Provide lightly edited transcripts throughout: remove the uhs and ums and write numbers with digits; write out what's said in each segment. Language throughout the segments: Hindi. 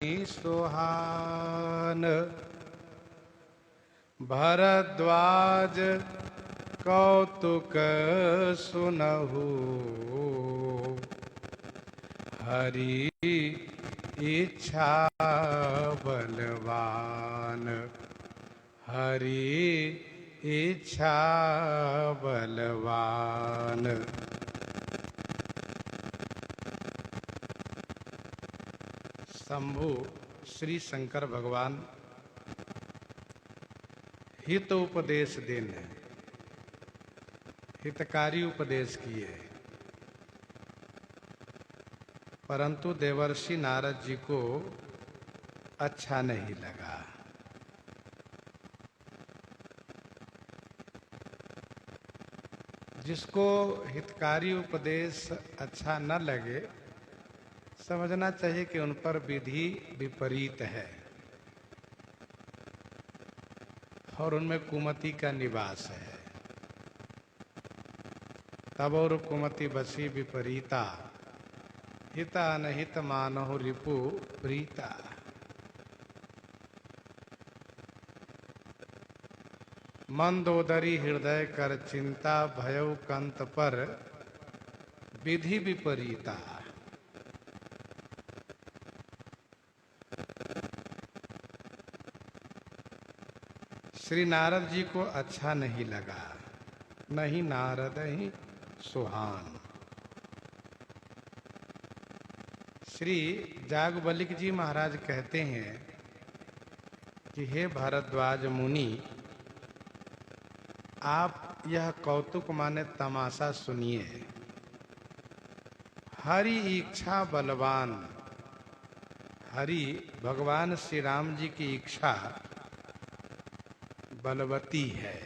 सुहान। भरद्वाज कौतुक सुनहु, हरि इच्छा बलवान। हरि इच्छा बलवान। शंभु श्री शंकर भगवान हित उपदेश देने, हितकारी उपदेश किए, परंतु देवर्षि नारद जी को अच्छा नहीं लगा। जिसको हितकारी उपदेश अच्छा न लगे, समझना चाहिए कि उन पर विधि विपरीत है और उनमें कुमति का निवास है। तब और कुमति बसी विपरीता, हिता अनहित मानहु रिपु प्रीता। मंदोदरी हृदय कर चिंता, भयउ कंत पर विधि विपरीता। श्री नारद जी को अच्छा नहीं लगा, नहीं नारद ही सुहान। श्री जागबलिक जी महाराज कहते हैं कि हे भारद्वाज मुनि, आप यह कौतुक माने तमाशा सुनिए। हरि इच्छा बलवान, हरि भगवान श्री राम जी की इच्छा बलवती है।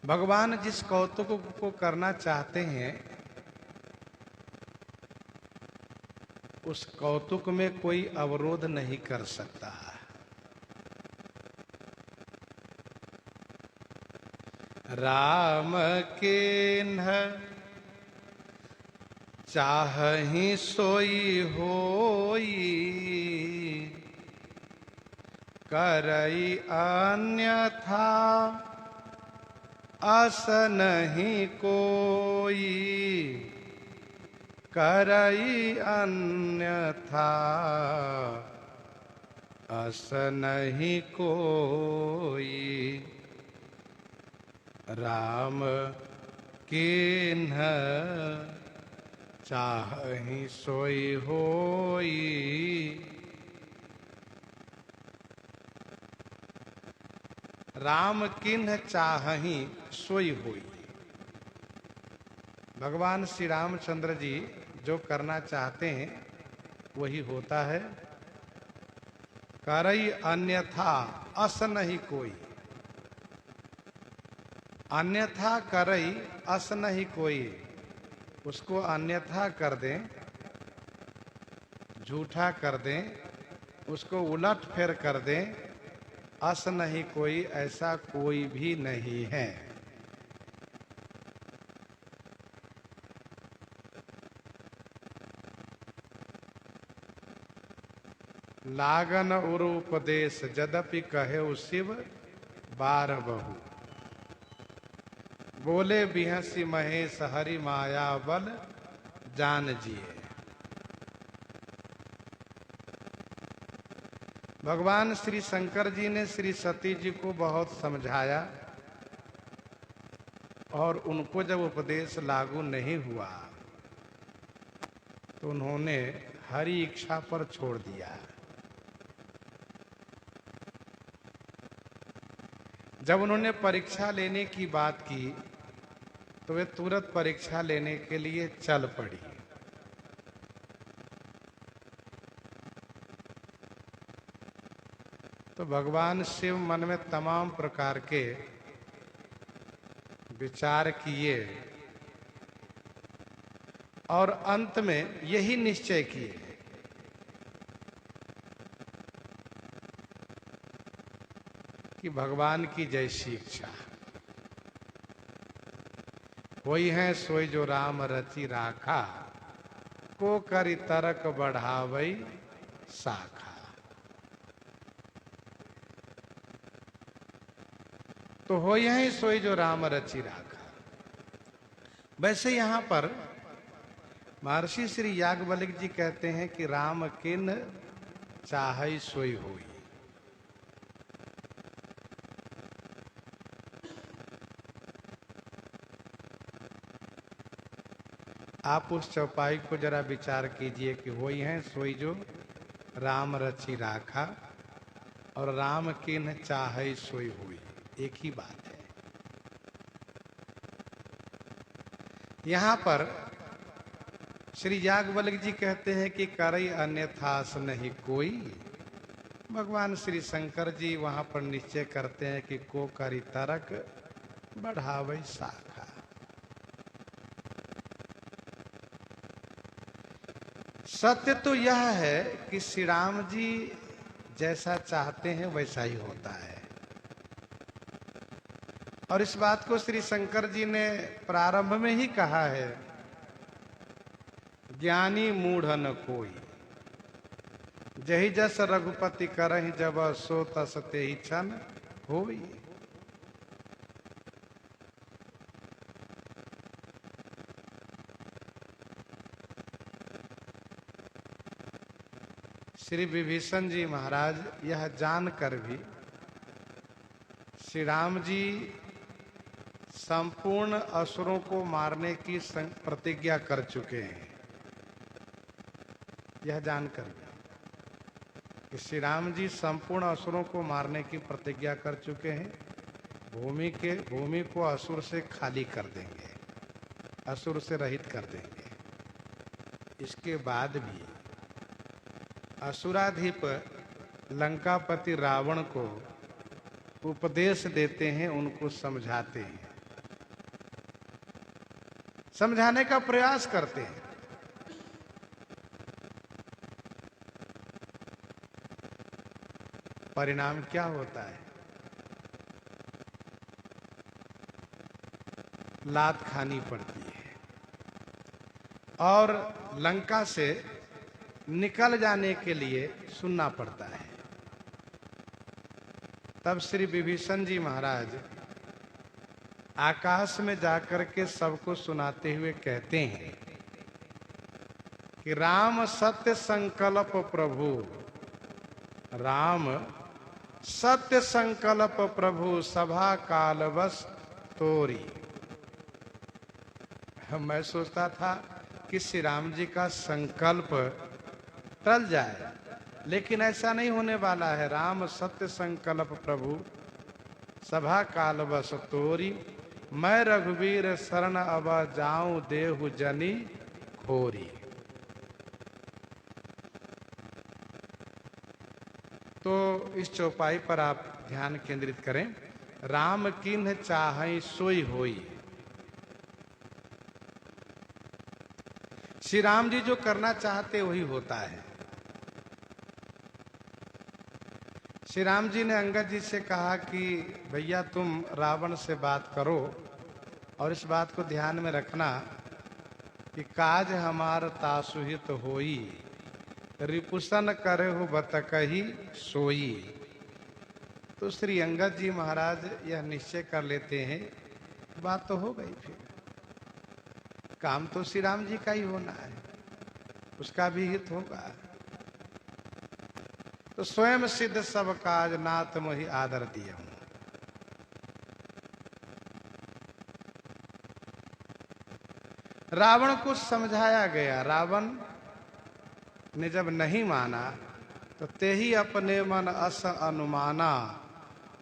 भगवान जिस कौतुक को करना चाहते हैं, उस कौतुक में कोई अवरोध नहीं कर सकता। राम केन्ह चाहहि सोई होई, करई अन्यथा अस नहीं कोई। करई अन्यथा अस नहीं कोई। राम केन्ह चाहहि सोई होई। राम किन्ह चाहहि सोई होई। भगवान श्री रामचंद्र जी जो करना चाहते हैं वही होता है। करई अन्यथा अस नहीं कोई। अन्यथा करई अस नहीं कोई, उसको अन्यथा कर दें, झूठा कर दें, उसको उलट फेर कर दें, अस नहीं कोई, ऐसा कोई भी नहीं है। लागन उर उपदेश जदपि कहे शिव बार बहु। बोले बिहसी महेश हरि माया बल जान जिए। भगवान श्री शंकर जी ने श्री सती जी को बहुत समझाया और उनको जब उपदेश लागू नहीं हुआ तो उन्होंने हरि इच्छा पर छोड़ दिया। जब उन्होंने परीक्षा लेने की बात की तो वे तुरंत परीक्षा लेने के लिए चल पड़ी। तो भगवान शिव मन में तमाम प्रकार के विचार किए और अंत में यही निश्चय किए कि भगवान की जैसी इच्छा। होई है सोई जो राम रचि राखा, को करी तरक बढ़ावई शाखा। तो होई है सोई जो राम रचि राखा। वैसे यहां पर महर्षि श्री याज्ञवल्क्य जी कहते हैं कि राम किन चाहई सोई होई। आप उस चौपाई को जरा विचार कीजिए कि होई है सोई जो राम रचि राखा और राम किन चाहई सोई हुई, एक ही बात है। यहां पर श्री याज्ञवल्क्य जी कहते हैं कि करई अन्यथास नहीं कोई। भगवान श्री शंकर जी वहां पर निश्चय करते हैं कि को करी तरक बढ़ावई शाखा। सत्य तो यह है कि श्री राम जी जैसा चाहते हैं वैसा ही होता है। और इस बात को श्री शंकर जी ने प्रारंभ में ही कहा है, ज्ञानी मूढ़ न कोई, जही जस रघुपति करहि जब सो तस तेहि छन होई। श्री विभीषण जी महाराज यह जानकर भी श्री राम जी संपूर्ण असुरों को मारने की प्रतिज्ञा कर चुके हैं। यह जानकर भी कि श्री राम जी संपूर्ण असुरों को मारने की प्रतिज्ञा कर चुके हैं। भूमि को असुर से खाली कर देंगे, असुर से रहित कर देंगे। इसके बाद भी असुराधिप लंकापति रावण को उपदेश देते हैं, उनको समझाते हैं, समझाने का प्रयास करते हैं। परिणाम क्या होता है? लात खानी पड़ती है और लंका से निकल जाने के लिए सुनना पड़ता है। तब श्री विभीषण जी महाराज आकाश में जाकर के सबको सुनाते हुए कहते हैं कि राम सत्य संकल्प प्रभु, राम सत्य संकल्प प्रभु, सभा काल बस तोरी। मैं सोचता था कि श्री राम जी का संकल्प टल जाए, लेकिन ऐसा नहीं होने वाला है। राम सत्य संकल्प प्रभु, सभा काल बस तोरी, मैं रघुवीर शरण अब जाऊं देहु जनी खोरी। तो इस चौपाई पर आप ध्यान केंद्रित करें। राम किन्ह चाहै सोई होई। श्री राम जी जो करना चाहते वही होता है। श्री राम जी ने अंगद जी से कहा कि भैया तुम रावण से बात करो और इस बात को ध्यान में रखना कि काज हमार तासुहित होई, रिपुसन करे हो बतकही सोई। तो श्री अंगद जी महाराज यह निश्चय कर लेते हैं, बात तो हो गई, फिर काम तो श्री राम जी का ही होना है, उसका भी हित होगा। तो स्वयं सिद्ध सब काज नाथ मोहि आदर दिया हूं। रावण को समझाया गया, रावण ने जब नहीं माना तो ते ही अपने मन अस अनुमाना,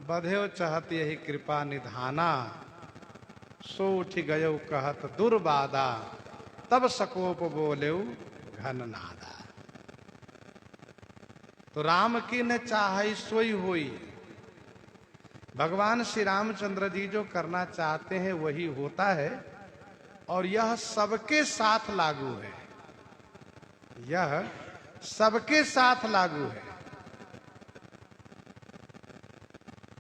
बधेव चाहत यही कृपा निधाना, सो उठ गयो कहत दुर्बादा, तब सकोप बोलेऊ घन नादा। तो राम की न चाहई सोई होई। भगवान श्री रामचंद्र जी जो करना चाहते हैं वही होता है और यह सबके साथ लागू है, यह सबके साथ लागू है।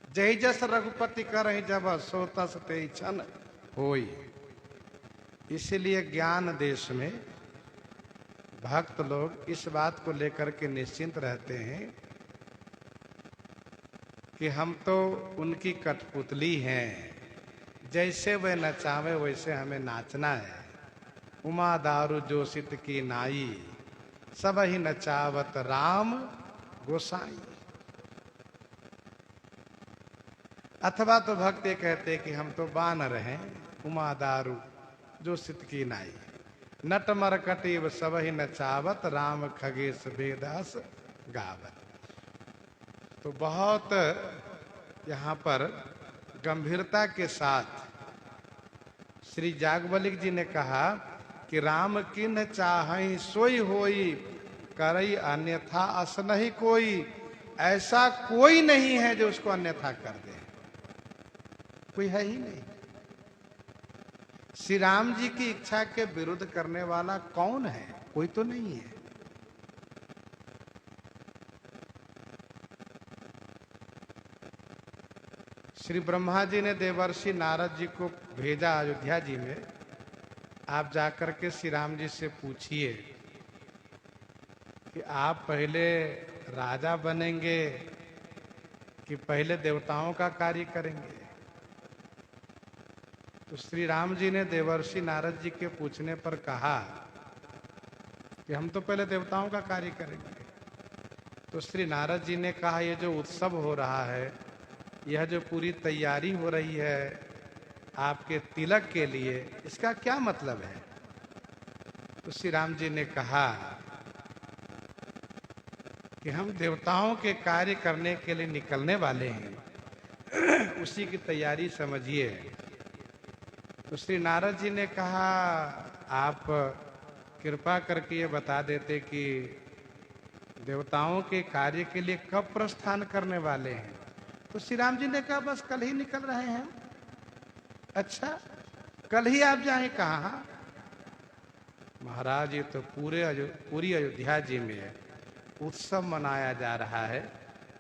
जय जस रघुपति करहि जब सो तस तेहि छन होई। इसीलिए ज्ञान देश में भक्त लोग इस बात को लेकर के निश्चिंत रहते हैं कि हम तो उनकी कठपुतली हैं, जैसे वह नचावे वैसे हमें नाचना है। उमा दारू जोशित की नाई, सब ही नचावत राम गोसाई। अथवा तो भक्त ये कहते कि हम तो बानर हैं, उमा दारू जोशित की नाई, नट मरकटीव सब ही नचावत राम खगेश वेदास गावत। तो बहुत यहाँ पर गंभीरता के साथ श्री जागवलिक जी ने कहा कि राम किन्ह चाहई सोई होई, करई अन्यथा अस नहीं कोई। ऐसा कोई नहीं है जो उसको अन्यथा कर दे, कोई है ही नहीं। श्री राम जी की इच्छा के विरुद्ध करने वाला कौन है? कोई तो नहीं है। श्री ब्रह्मा जी ने देवर्षि नारद जी को भेजा अयोध्या जी में, आप जाकर के श्री राम जी से पूछिए कि आप पहले राजा बनेंगे कि पहले देवताओं का कार्य करेंगे। तो श्री राम जी ने देवर्षि नारद जी के पूछने पर कहा कि हम तो पहले देवताओं का कार्य करेंगे। तो श्री नारद जी ने कहा, ये जो उत्सव हो रहा है, यह जो पूरी तैयारी हो रही है आपके तिलक के लिए, इसका क्या मतलब है? तो श्री राम जी ने कहा कि हम देवताओं के कार्य करने के लिए निकलने वाले हैं, उसी की तैयारी समझिए। तो श्री नारद जी ने कहा, आप कृपा करके ये बता देते कि देवताओं के कार्य के लिए कब प्रस्थान करने वाले हैं? तो श्री राम जी ने कहा, बस कल ही निकल रहे हैं। अच्छा, कल ही आप जाएं? कहाँ महाराज, ये तो पूरी अयोध्या जी में उत्सव मनाया जा रहा है,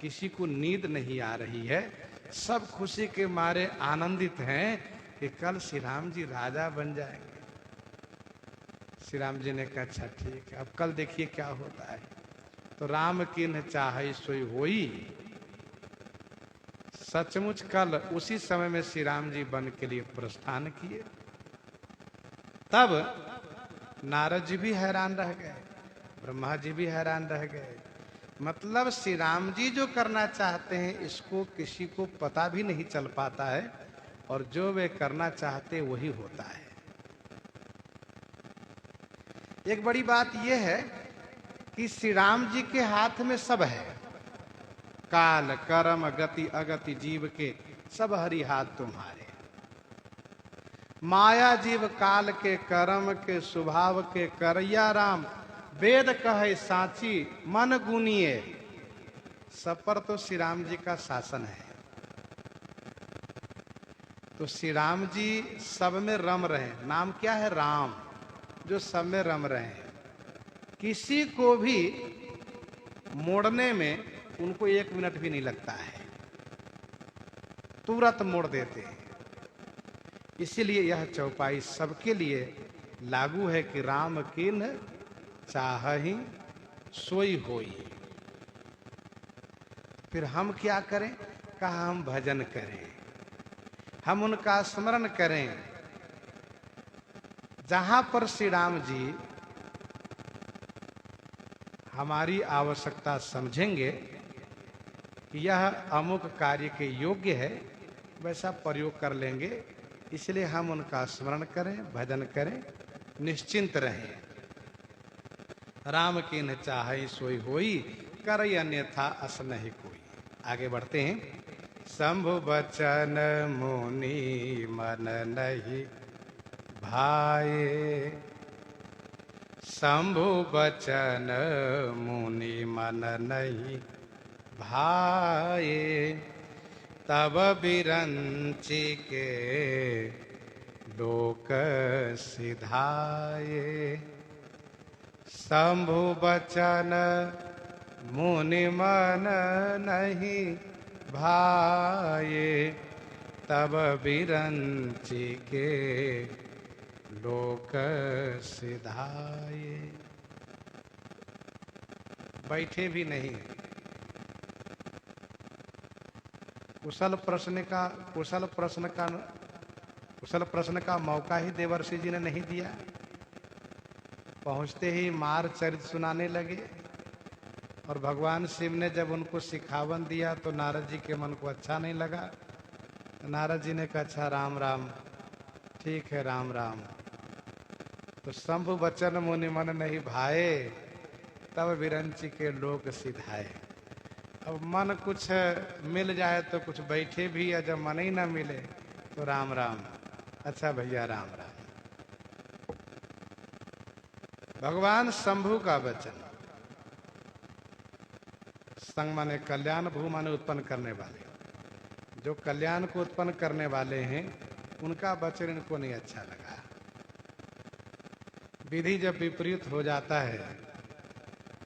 किसी को नींद नहीं आ रही है, सब खुशी के मारे आनंदित हैं कि कल श्री राम जी राजा बन जाएंगे। श्री राम जी ने कहा, अच्छा ठीक है, अब कल देखिए क्या होता है। तो राम किन्ह चाहई सोई होई। सचमुच कल उसी समय में श्री राम जी वन के लिए प्रस्थान किए। तब नारद जी भी हैरान रह गए, ब्रह्मा जी भी हैरान रह गए। मतलब श्री राम जी जो करना चाहते हैं इसको किसी को पता भी नहीं चल पाता है, और जो वे करना चाहते वही होता है। एक बड़ी बात यह है कि श्री राम जी के हाथ में सब है, काल कर्म गति अगति जीव के सब हरि हाथ तुम्हारे। माया जीव काल के कर्म के स्वभाव के करैया राम, वेद कहे साची मन गुनिए। सब पर तो श्री राम जी का शासन है। तो श्री राम जी सब में रम रहे, नाम क्या है? राम, जो सब में रम रहे हैं। किसी को भी मोड़ने में उनको 1 मिनट भी नहीं लगता है, तुरंत मोड़ देते हैं। इसीलिए यह चौपाई सबके लिए लागू है कि राम किन्ह चाहहि सोई होई। फिर हम क्या करें? कहा हम भजन करें, हम उनका स्मरण करें। जहां पर श्री राम जी हमारी आवश्यकता समझेंगे कि यह अमुक कार्य के योग्य है, वैसा प्रयोग कर लेंगे। इसलिए हम उनका स्मरण करें, भजन करें, निश्चिंत रहें। राम किन्ह चाहई सोई होई, करई अन्यथा अस नहीं कोई। आगे बढ़ते हैं। शंभु बचन मुनि मन नहीं भाए, शंभु बचन मुनि मन नहीं भाए, तब बिरंची के लोक सिधाए। शंभु बचन मुनि मन नहीं भाए, तब बिरंची के लोक सिधाए। बैठे भी नहीं, कुशल प्रश्न का मौका ही देवर्षि जी ने नहीं दिया। पहुंचते ही मार चरित सुनाने लगे। और भगवान शिव ने जब उनको सिखावन दिया तो नारद जी के मन को अच्छा नहीं लगा। नारद जी ने कहा, अच्छा राम राम, ठीक है राम राम। तो शंभु बचन मुनि मन नहीं भाए, तब विरंची के लोक सिधाए। अब मन कुछ मिल जाए तो कुछ बैठे भी, या जब मन ही ना मिले तो राम राम। अच्छा भैया राम राम। भगवान शंभु का वचन, संग माने कल्याण, भू माने उत्पन्न करने वाले। जो कल्याण को उत्पन्न करने वाले हैं उनका वचन इनको नहीं अच्छा लगा। विधि जब विपरीत हो जाता है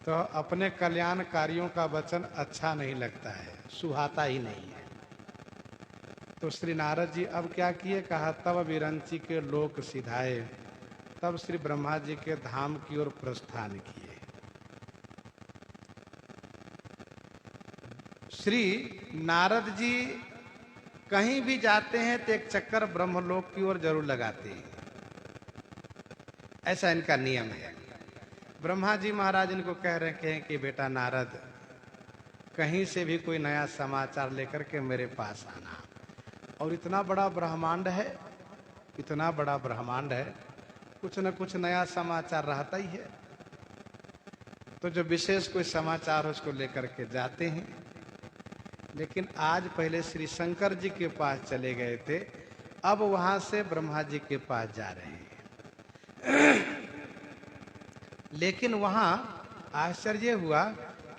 तो अपने कल्याणकारियों का वचन अच्छा नहीं लगता है, सुहाता ही नहीं है। तो श्री नारद जी अब क्या किए, कहा तब विरंची के लोक सिधाए। तब श्री ब्रह्मा जी के धाम की ओर प्रस्थान किए। श्री नारद जी कहीं भी जाते हैं तो एक चक्कर ब्रह्मलोक की ओर जरूर लगाते हैं, ऐसा इनका नियम है। ब्रह्मा जी महाराज इनको कह रहे हैं कि बेटा नारद, कहीं से भी कोई नया समाचार लेकर के मेरे पास आना। और इतना बड़ा ब्रह्मांड है, इतना बड़ा ब्रह्मांड है, कुछ न कुछ नया समाचार रहता ही है। तो जो विशेष कोई समाचार उसको लेकर के जाते हैं। लेकिन आज पहले श्री शंकर जी के पास चले गए थे, अब वहां से ब्रह्मा जी के पास जा रहे हैं। लेकिन वहां आश्चर्य हुआ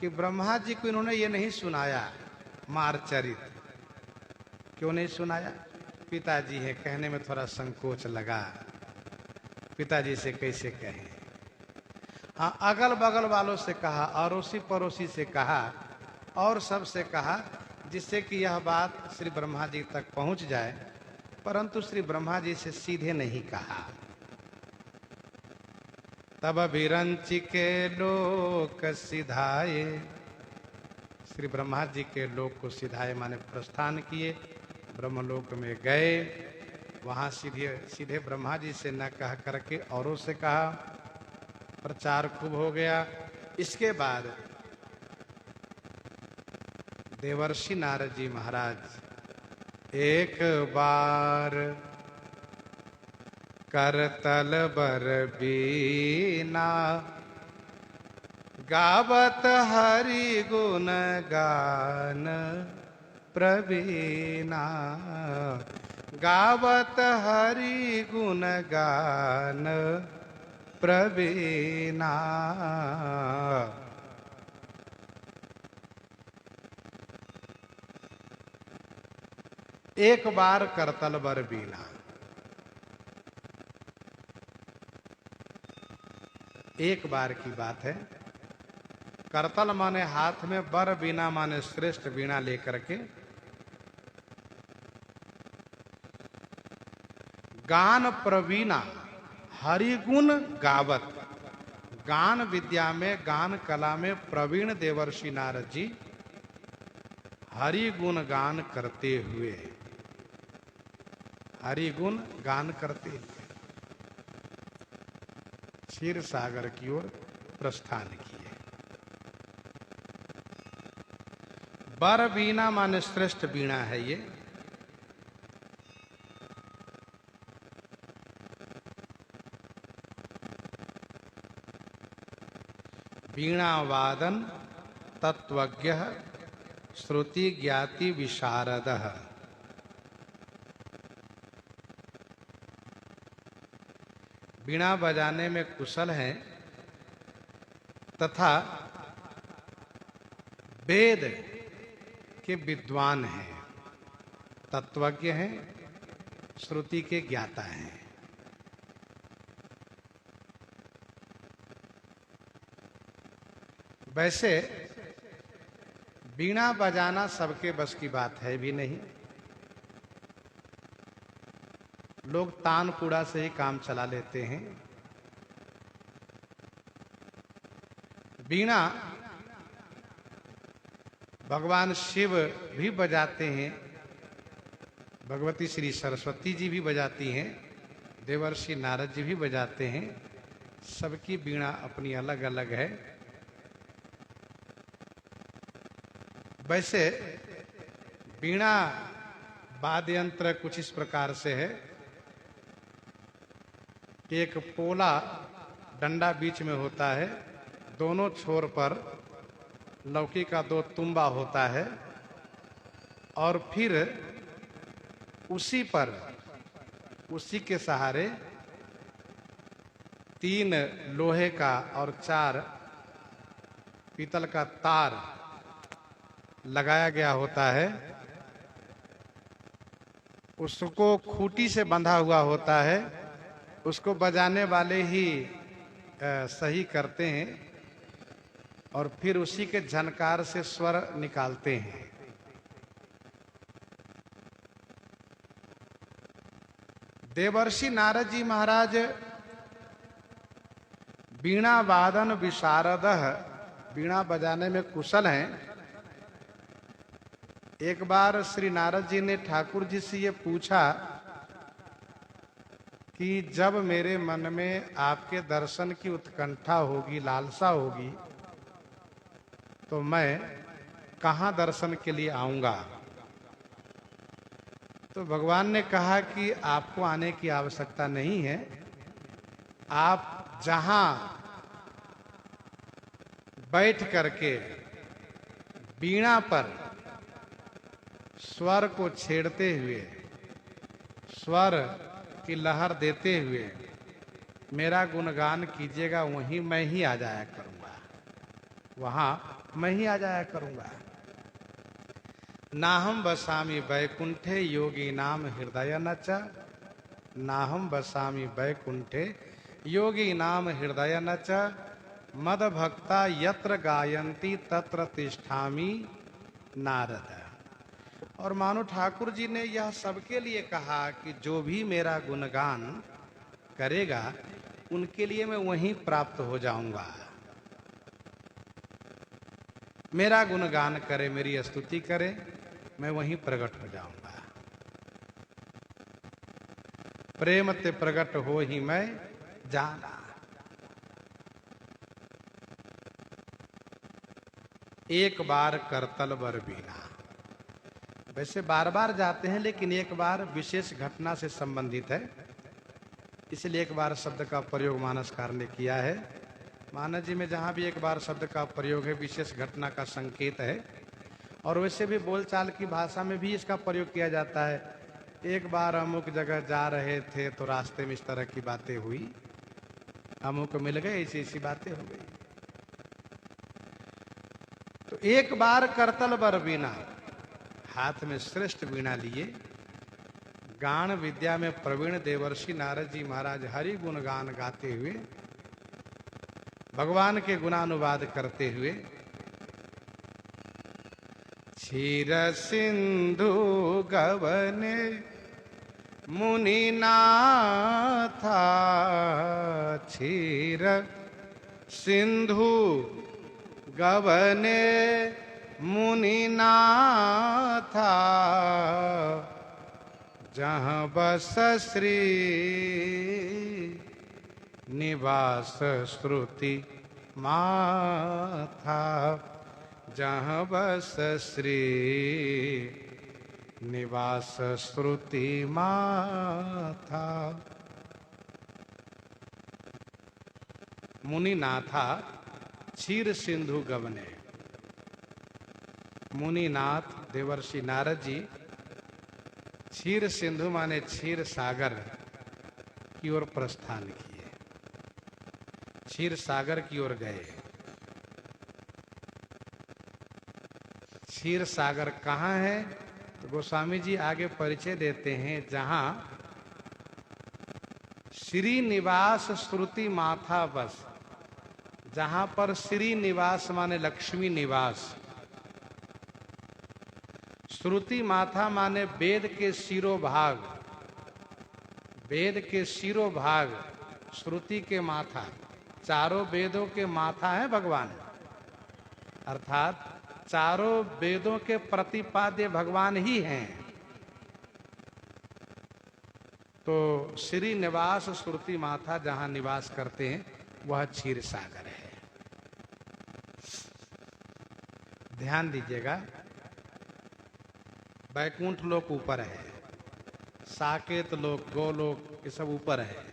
कि ब्रह्मा जी को इन्होंने ये नहीं सुनाया मारचरित। क्यों नहीं सुनाया? पिताजी है, कहने में थोड़ा संकोच लगा। पिताजी से कैसे कहें? हाँ, अगल बगल वालों से कहा, अड़ोसी पड़ोसी से कहा, और सबसे कहा, जिससे कि यह बात श्री ब्रह्मा जी तक पहुंच जाए। परंतु श्री ब्रह्मा जी से सीधे नहीं कहा। तब विरंची के लोक सिधाए। श्री ब्रह्मा जी के लोक को सिधाए माने प्रस्थान किए, ब्रह्मलोक में गए। वहां सीधे ब्रह्मा जी से न कह करके औरों से कहा। प्रचार खूब हो गया। इसके बाद देवर्षि नारद जी महाराज एक बार करतल बर बीना, गावत हरि गुण गान प्रवीणा। गावत हरि गुण गान प्रवीणा। एक बार करतल बर बीना। एक बार की बात है। करतल माने हाथ में, बर बीना माने श्रेष्ठ बीणा लेकर के गान प्रवीणा, हरिगुण गावत। गान विद्या में, गान कला में प्रवीण देवर्षि नारद जी हरिगुण गान करते हुए, हरिगुण गान करते हुए क्षीर सागर की ओर प्रस्थान किए। बर बीना माने श्रेष्ठ बीणा है ये। बीणा वादन तत्वज्ञ श्रुति ज्ञाति विशारद। बीणा बजाने में कुशल हैं तथा वेद के विद्वान हैं, तत्वज्ञ हैं, श्रुति के ज्ञाता हैं। वैसे बीणा बजाना सबके बस की बात है भी नहीं। लोग तान कूड़ा से ही काम चला लेते हैं। वीणा भगवान शिव भी बजाते हैं, भगवती श्री सरस्वती जी भी बजाती हैं, देवर्षि नारद जी भी बजाते हैं। सबकी वीणा अपनी अलग अलग है। वैसे वीणा वाद्य यंत्र कुछ इस प्रकार से है कि एक पोला डंडा बीच में होता है, दोनों छोर पर लौकी का 2 तुम्बा होता है और फिर उसी के सहारे 3 लोहे का और 4 पीतल का तार लगाया गया होता है। उसको खूंटी से बंधा हुआ होता है, उसको बजाने वाले ही सही करते हैं और फिर उसी के झनकार से स्वर निकालते हैं। देवर्षि नारद जी महाराज वीणा वादन विशारदः, वीणा बजाने में कुशल हैं। एक बार श्री नारद जी ने ठाकुर जी से ये पूछा कि जब मेरे मन में आपके दर्शन की उत्कंठा होगी, लालसा होगी, तो मैं कहाँ दर्शन के लिए आऊंगा? तो भगवान ने कहा कि आपको आने की आवश्यकता नहीं है। आप जहां बैठ करके वीणा पर स्वर को छेड़ते हुए, स्वर की लहर देते हुए मेरा गुणगान कीजिएगा, वहीं मैं ही आ जाया करूंगा, वहां मैं ही आ जाया करूंगा। नाहम बसामि वैकुंठे योगी नाम हृदय नच, नाहम बसामि वैकुंठे योगी नाम हृदय नच, मद भक्ता यत्र गायन्ति तत्र तिष्ठामि नारद। और मानो ठाकुर जी ने यह सबके लिए कहा कि जो भी मेरा गुणगान करेगा उनके लिए मैं वहीं प्राप्त हो जाऊंगा। मेरा गुणगान करे, मेरी स्तुति करे, मैं वहीं प्रकट हो जाऊंगा। प्रेम ते प्रकट हो ही मैं जाना। एक बार करतल बर बीना। वैसे बार बार जाते हैं, लेकिन एक बार विशेष घटना से संबंधित है, इसलिए एक बार शब्द का प्रयोग मानसकार ने किया है। मानस जी में जहां भी एक बार शब्द का प्रयोग है, विशेष घटना का संकेत है। और वैसे भी बोलचाल की भाषा में भी इसका प्रयोग किया जाता है। एक बार अमुक जगह जा रहे थे तो रास्ते में इस तरह की बातें हुई, अमुक मिल गए, ऐसी ऐसी बातें हो गई। तो एक बार करतल बर बीना, हाथ में श्रेष्ठ वीणा लिए गान विद्या में प्रवीण देवर्षि नारद जी महाराज हरि गुणगान गाते हुए, भगवान के गुणानुवाद करते हुए, क्षीर सिंधु गवने मुनि नाथा, क्षीर सिंधु गवने मुनि नाथा, जहाँ बस श्री निवास श्रुति माथा, जहाँ बस श्री निवास श्रुति माथा। मुनि नाथा क्षीर सिंधु गवने। मुनिनाथ देवर्षि नारद जी क्षीर सिंधु माने क्षीर सागर की ओर प्रस्थान किए, क्षीर सागर की ओर गए। क्षीर सागर कहाँ है? तो गोस्वामी जी आगे परिचय देते हैं, जहां श्रीनिवास श्रुति माथा बस, जहां पर श्रीनिवास माने लक्ष्मी निवास, श्रुति माथा माने वेद के शिरोभाग, वेद के शिरोभाग, श्रुति के माथा, चारों वेदों के माथा है भगवान। अर्थात चारों वेदों के प्रतिपाद्य भगवान ही हैं। तो श्री निवास श्रुति माथा जहां निवास करते हैं वह क्षीर सागर है। ध्यान दीजिएगा, वैकुंठ लोक ऊपर है, साकेत लोक, गोलोक, ये सब ऊपर है,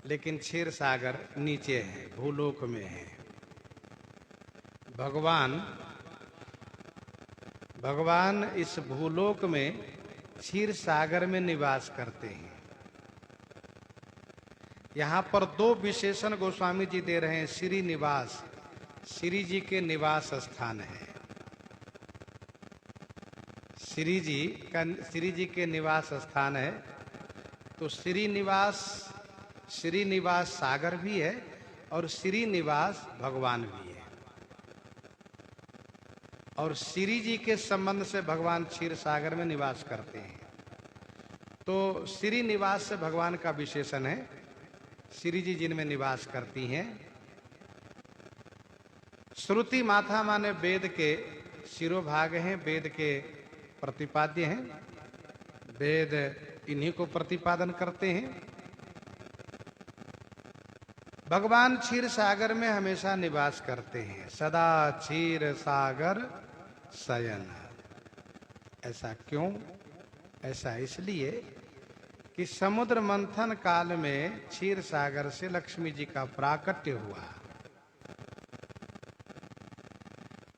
लेकिन क्षीर सागर नीचे है, भूलोक में है। भगवान इस भूलोक में क्षीर सागर में निवास करते हैं। यहां पर दो विशेषण गोस्वामी जी दे रहे हैं। श्री निवास, श्री जी के निवास स्थान है। श्री जी के निवास स्थान है। तो श्री निवास सागर भी है और श्री निवास भगवान भी है। और श्री जी के संबंध से भगवान क्षीर सागर में निवास करते हैं। तो श्री निवास से भगवान का विशेषण है, श्री जी जिनमें निवास करती हैं। श्रुति माथा माने वेद के शिरोभाग हैं, वेद के प्रतिपाद्य हैं, वेद इन्हीं को प्रतिपादन करते हैं। भगवान क्षीर सागर में हमेशा निवास करते हैं, सदा क्षीर सागर शयन। ऐसा क्यों? ऐसा इसलिए कि समुद्र मंथन काल में क्षीर सागर से लक्ष्मी जी का प्राकट्य हुआ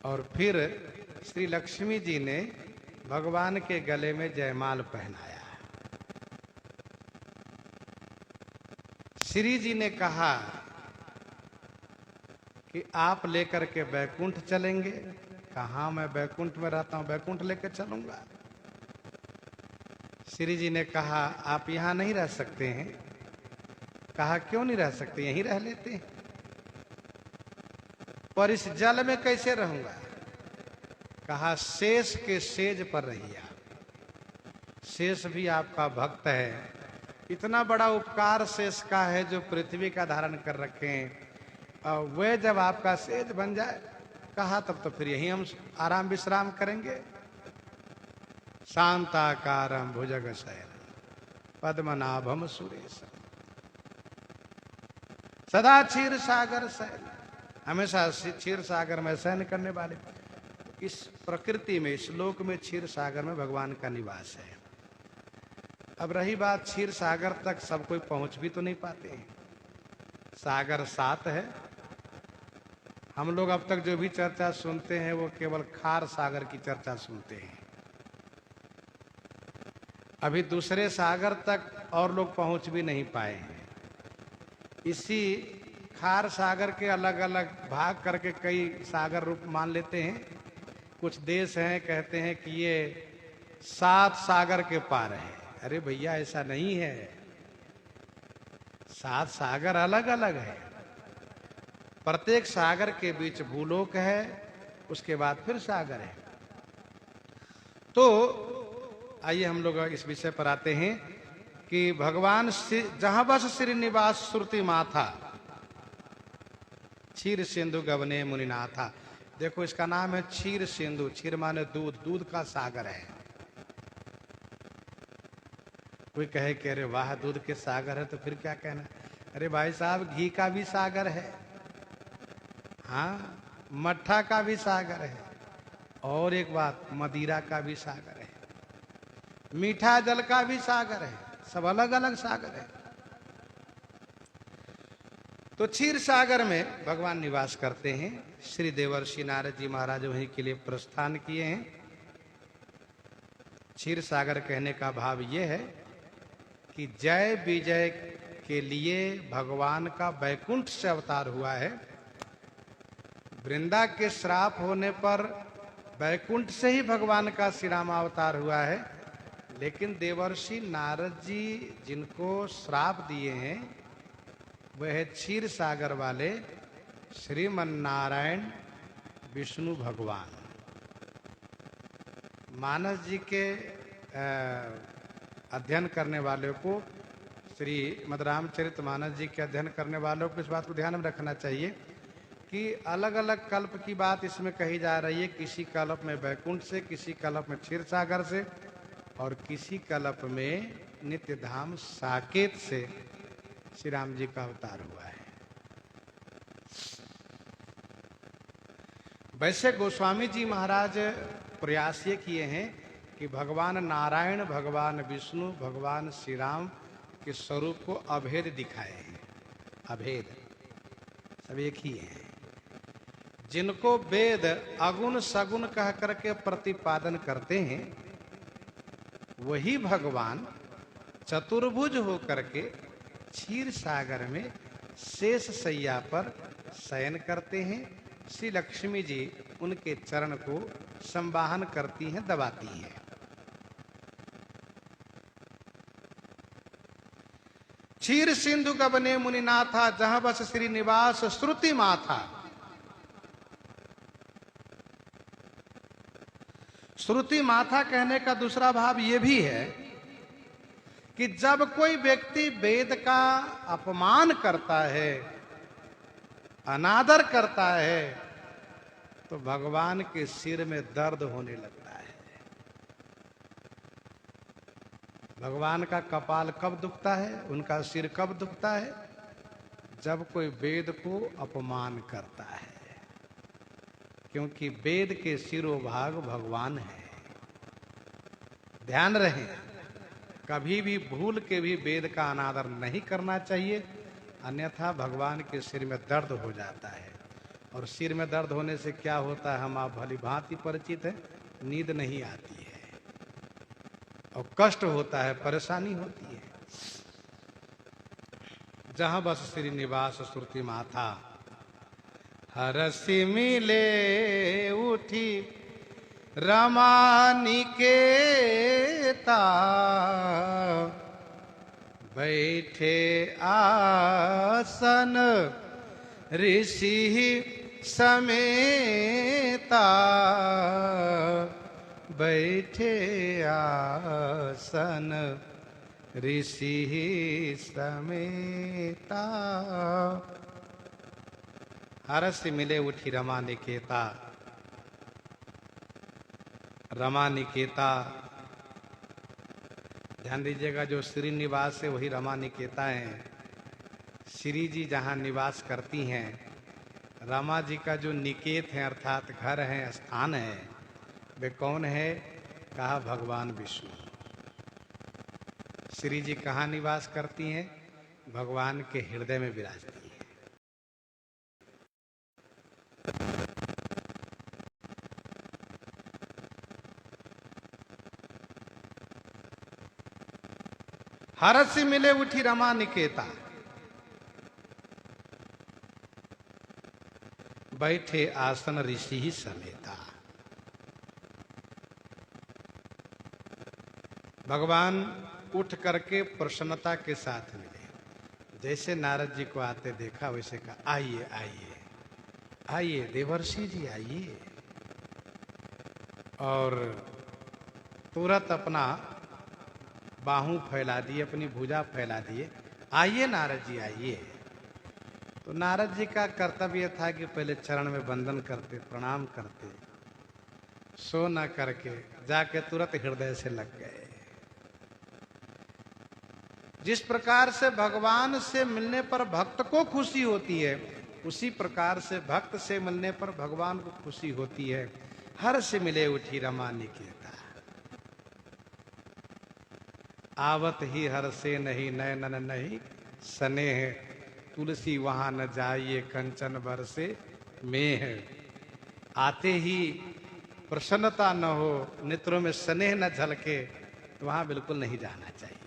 और फिर श्री लक्ष्मी जी ने भगवान के गले में जयमाल पहनाया। श्री जी ने कहा कि आप लेकर के बैकुंठ चलेंगे। कहाँ मैं बैकुंठ में रहता हूं, बैकुंठ लेकर चलूंगा। श्री जी ने कहा आप यहां नहीं रह सकते हैं। कहा क्यों नहीं रह सकते, यहीं रह लेते हैं। पर इस जल में कैसे रहूंगा? कहा शेष के सेज पर रहिए। शेष भी आपका भक्त है। इतना बड़ा उपकार शेष का है जो पृथ्वी का धारण कर रखे हैं। वह जब आपका सेज बन जाए, कहा तब तो फिर यहीं हम आराम विश्राम करेंगे। शांताकारं भुजगशयनं पद्मनाभं सुरेशं सदा क्षीर सागर शयन। हमेशा क्षीर सागर में शयन करने वाले। इस प्रकृति में, इस लोक में क्षीर सागर में भगवान का निवास है। अब रही बात, क्षीर सागर तक सब कोई पहुंच भी तो नहीं पाते हैं। सागर 7 है। हम लोग अब तक जो भी चर्चा सुनते हैं वो केवल खार सागर की चर्चा सुनते हैं। अभी दूसरे सागर तक और लोग पहुंच भी नहीं पाए हैं। इसी खार सागर के अलग अलग भाग करके कई सागर रूप मान लेते हैं। कुछ देश हैं कहते हैं कि ये 7 सागर के पार है। अरे भैया ऐसा नहीं है। 7 सागर अलग अलग है। प्रत्येक सागर के बीच भूलोक है, उसके बाद फिर सागर है। तो आइए हम लोग इस विषय पर आते हैं कि भगवान जहां बस श्रीनिवास श्रुति माथा क्षीर सिंधु गवने मुनिनाथा। देखो इसका नाम है क्षीर सिंधु। क्षीर माने दूध, दूध का सागर है। कोई कहे कि अरे वाह दूध के सागर है तो फिर क्या कहना। अरे भाई साहब घी का भी सागर है, हाँ मट्ठा का भी सागर है, और एक बात मदिरा का भी सागर है, मीठा जल का भी सागर है। सब अलग अलग सागर है। तो क्षीर सागर में भगवान निवास करते हैं। श्री देवर्षि नारद जी महाराज वहीं के लिए प्रस्थान किए हैं। क्षीर सागर कहने का भाव यह है कि जय विजय के लिए भगवान का बैकुंठ से अवतार हुआ है। वृंदा के श्राप होने पर बैकुंठ से ही भगवान का श्री राम अवतार हुआ है। लेकिन देवर्षि नारद जी जिनको श्राप दिए हैं वह है क्षीर सागर वाले श्रीमन नारायण विष्णु भगवान। मानस जी के अध्ययन करने वाले को श्री मद्रामचरितमानस जी के अध्ययन करने वालों को इस बात को ध्यान में रखना चाहिए कि अलग अलग कल्प की बात इसमें कही जा रही है। किसी कल्प में वैकुंठ से, किसी कल्प में क्षीर सागर से, और किसी कल्प में नित्य धाम साकेत से श्री राम जी का अवतार हुआ है। वैसे गोस्वामी जी महाराज प्रयास ये किए हैं कि भगवान नारायण, भगवान विष्णु, भगवान श्री राम के स्वरूप को अभेद दिखाए हैं। अभेद सब एक ही है। जिनको वेद अगुण सगुण कह करके प्रतिपादन करते हैं, वही भगवान चतुर्भुज होकर के क्षीर सागर में शेष शैया पर शयन करते हैं। श्री लक्ष्मी जी उनके चरण को संवाहन करती हैं, दबाती हैं। क्षीर सिंधु गबने मुनिनाथा, जहां बस श्री निवास श्रुति माथा। श्रुति माथा कहने का दूसरा भाव यह भी है कि जब कोई व्यक्ति वेद का अपमान करता है, अनादर करता है, तो भगवान के सिर में दर्द होने लगता है। भगवान का कपाल कब दुखता है, उनका सिर कब दुखता है? जब कोई वेद को अपमान करता है, क्योंकि वेद के शिरोभाग भगवान है। ध्यान रहे, कभी भी भूल के भी वेद का अनादर नहीं करना चाहिए, अन्यथा भगवान के सिर में दर्द हो जाता है। और सिर में दर्द होने से क्या होता है, हम आप भली भांति परिचित हैं। नींद नहीं आती है और कष्ट होता है, परेशानी होती है। जहां बस श्री निवास श्रुति माथा, हरसि मिले उठी रमा निकेता, बैठे आसन ऋषि समेता, बैठे आसन ऋषि समेता। हरस मिले उठी रमा निकेता। रमा निकेता, ध्यान दीजिएगा, जो श्री निवास है वही रमा निकेता है। श्री जी जहाँ निवास करती हैं, रमा जी का जो निकेत है अर्थात घर है, स्थान है, वे कौन है? कहा भगवान विष्णु। श्री जी कहाँ निवास करती हैं? भगवान के हृदय में विराजती हैं। हरसि मिले उठी रमा निकेता, बैठे आसन ऋषि ही समेता। भगवान उठ करके प्रसन्नता के साथ मिले। जैसे नारद जी को आते देखा, वैसे कहा, आइए आइए आइए देवर्षि जी आइए। और तुरंत अपना बाहू फैला दिए, अपनी भुजा फैला दिए, आइए नारद जी आइए। तो नारद जी का कर्तव्य था कि पहले चरण में वंदन करते, प्रणाम करते, सो न करके जाके तुरंत हृदय से लग गए। जिस प्रकार से भगवान से मिलने पर भक्त को खुशी होती है, उसी प्रकार से भक्त से मिलने पर भगवान को खुशी होती है। हर से मिले उठी रमा निकेता, आवत ही हर से नहीं नयनन नहीं स्नेह, तुलसी वहां न जाइए कंचन बरसे मेह। आते ही प्रसन्नता न हो, नेत्रों में स्नेह न झलके, तो वहां बिल्कुल नहीं जाना चाहिए।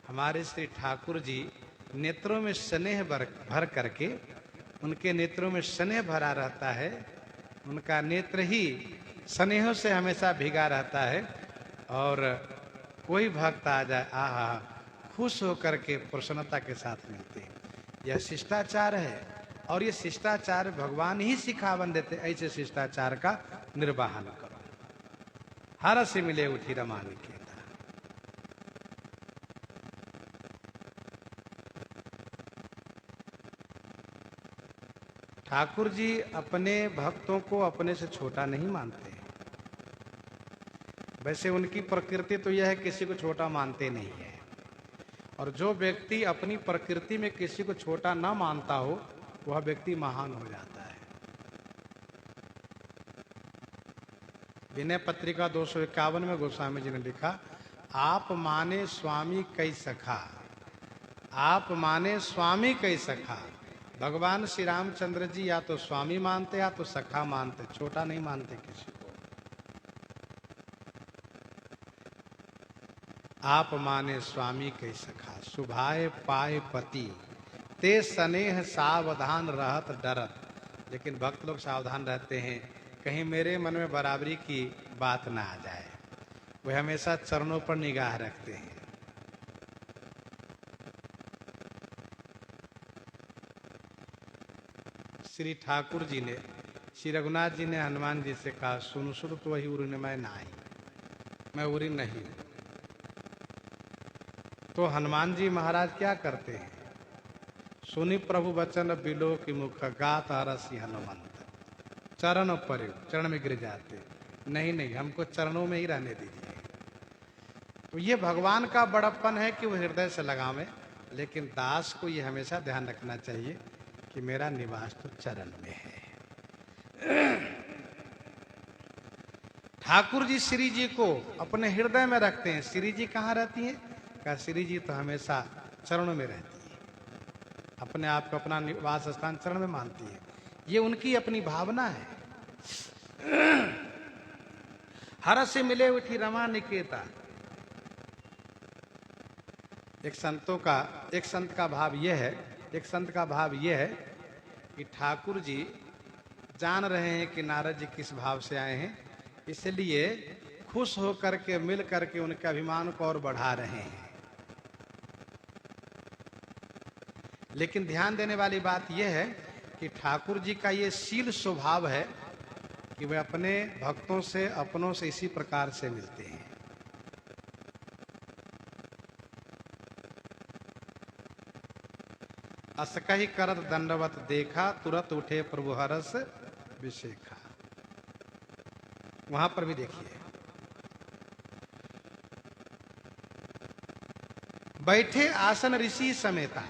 हमारे श्री ठाकुर जी नेत्रों में स्नेह भर करके, उनके नेत्रों में स्नेह भरा रहता है, उनका नेत्र ही स्नेहों से हमेशा भीगा रहता है। और कोई भक्त आ जाए, आहा, खुश होकर के प्रसन्नता के साथ मिलते हैं। यह शिष्टाचार है, और ये शिष्टाचार भगवान ही सिखावन देते। ऐसे शिष्टाचार का निर्वाहन करो। हर से मिले उठी रमा निकेता। ठाकुर जी अपने भक्तों को अपने से छोटा नहीं मानते। वैसे उनकी प्रकृति तो यह है किसी को छोटा मानते नहीं है, और जो व्यक्ति अपनी प्रकृति में किसी को छोटा ना मानता हो वह व्यक्ति महान हो जाता है। विनय पत्रिका 251 में गोस्वामी जी ने लिखा, आप माने स्वामी कई सखा, आप माने स्वामी कई सखा। भगवान श्री रामचंद्र जी या तो स्वामी मानते या तो सखा मानते, छोटा नहीं मानते किसी को। आप माने स्वामी कई सखा, सुभाए पाए पति, ते स्नेह सावधान रहत डरत। लेकिन भक्त लोग सावधान रहते हैं, कहीं मेरे मन में बराबरी की बात ना आ जाए। वे हमेशा चरणों पर निगाह रखते हैं। श्री ठाकुर जी ने, श्री रघुनाथ जी ने हनुमान जी से कहा, सुन सुन तो वही उरी मैं नाही, मैं उरी नहीं। तो हनुमान जी महाराज क्या करते हैं, सुनी प्रभु वचन बिलो की मुख, गात रसी हनुमंत, चरण पर, चरण में गिर जाते। नहीं नहीं, हमको चरणों में ही रहने दीजिए। तो ये भगवान का बड़प्पन है कि वो हृदय से लगावे, लेकिन दास को ये हमेशा ध्यान रखना चाहिए कि मेरा निवास तो चरण में है। ठाकुर जी श्री जी को अपने हृदय में रखते हैं। श्री जी कहाँ रहती हैं? कहा श्री जी तो हमेशा चरणों में रहती है, अपने आप को अपना निवास स्थान चरण में मानती है। ये उनकी अपनी भावना है। हर से मिले उठी रमा निकेता। एक संत का भाव यह है, एक संत का भाव यह है कि ठाकुर जी जान रहे हैं कि नारद जी किस भाव से आए हैं, इसलिए खुश होकर के मिल करके उनके अभिमान को और बढ़ा रहे हैं। लेकिन ध्यान देने वाली बात यह है कि ठाकुर जी का ये शील स्वभाव है कि वे अपने भक्तों से, अपनों से इसी प्रकार से मिलते हैं। असकहि करत दंडवत देखा, तुरंत उठे प्रभु हरस विशेखा। वहां पर भी देखिए, बैठे आसन ऋषि समेता।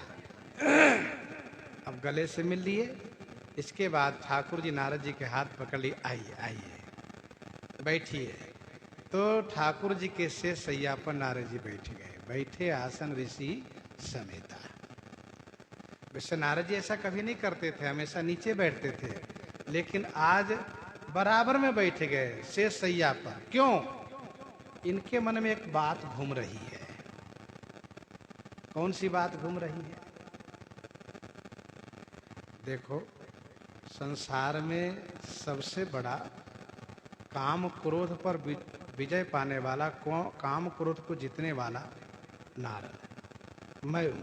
अब गले से मिल लिए, इसके बाद ठाकुर जी नारद जी के हाथ पकड़ लिए, आइए आइए बैठिए। तो ठाकुर जी के शेष सैया पर नारद जी बैठ गए। बैठे आसन ऋषि समेता। वैसे नारद जी ऐसा कभी नहीं करते थे, हमेशा नीचे बैठते थे, लेकिन आज बराबर में बैठ गए शेष सैया पर। क्यों? इनके मन में एक बात घूम रही है। कौन सी बात घूम रही है? देखो, संसार में सबसे बड़ा काम क्रोध पर विजय पाने वाला, काम क्रोध को जीतने वाला नारद, मैं हूं।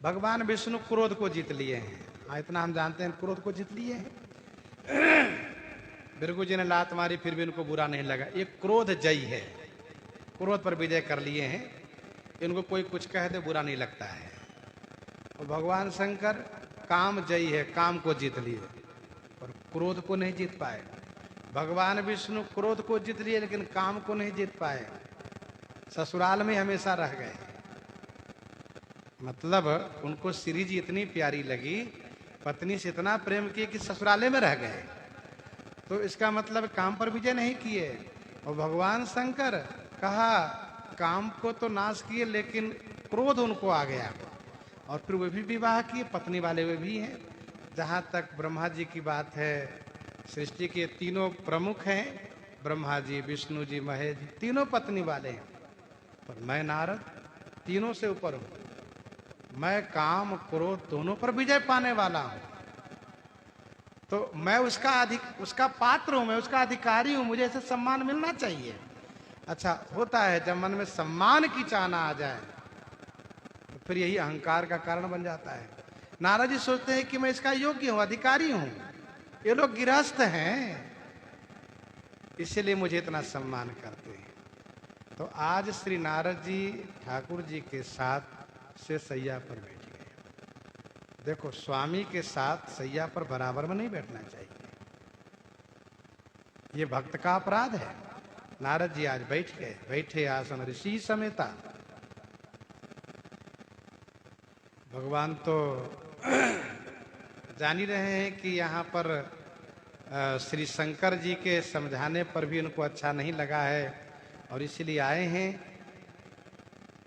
भगवान विष्णु क्रोध को जीत लिए हैं। हाँ, इतना हम जानते हैं, क्रोध को जीत लिए हैं। बिरगु जी ने लात मारी फिर भी इनको बुरा नहीं लगा। ये क्रोध जयी है, क्रोध पर विजय कर लिए हैं। इनको कोई कुछ कह दे बुरा नहीं लगता है। और भगवान शंकर काम जयी है, काम को जीत लिए, और क्रोध को नहीं जीत पाए। भगवान विष्णु क्रोध को जीत लिए लेकिन काम को नहीं जीत पाए, ससुराल में हमेशा रह गए। मतलब उनको श्री जी इतनी प्यारी लगी, पत्नी से इतना प्रेम किए कि ससुराले में रह गए। तो इसका मतलब काम पर विजय नहीं किए। और भगवान शंकर कहा काम को तो नाश किए, लेकिन क्रोध उनको आ गया, और फिर वे भी विवाह किए, पत्नी वाले वे भी हैं। जहाँ तक ब्रह्मा जी की बात है, सृष्टि के तीनों प्रमुख हैं, ब्रह्मा जी, विष्णु जी, महेश जी, तीनों पत्नी वाले हैं। पर मैं नारद तीनों से ऊपर हूं। मैं काम क्रोध दोनों पर विजय पाने वाला हूं। तो मैं उसका पात्र हूं, मैं उसका अधिकारी हूं, मुझे ऐसे सम्मान मिलना चाहिए। अच्छा होता है जब मन में सम्मान की चाहना आ जाए तो फिर यही अहंकार का कारण बन जाता है। नारद जी सोचते हैं कि मैं इसका योग्य हूं, अधिकारी हूं, ये लोग गृहस्थ हैं, इसलिए मुझे इतना सम्मान करते हैं। तो आज श्री नारद जी ठाकुर जी के साथ से सैया पर बैठ गए। देखो, स्वामी के साथ सैया पर बराबर में नहीं बैठना चाहिए, ये भक्त का अपराध है। नारद जी आज बैठ गए, बैठे आसन ऋषि समेता। भगवान तो जान ही रहे हैं कि यहाँ पर श्री शंकर जी के समझाने पर भी उनको अच्छा नहीं लगा है और इसलिए आए हैं।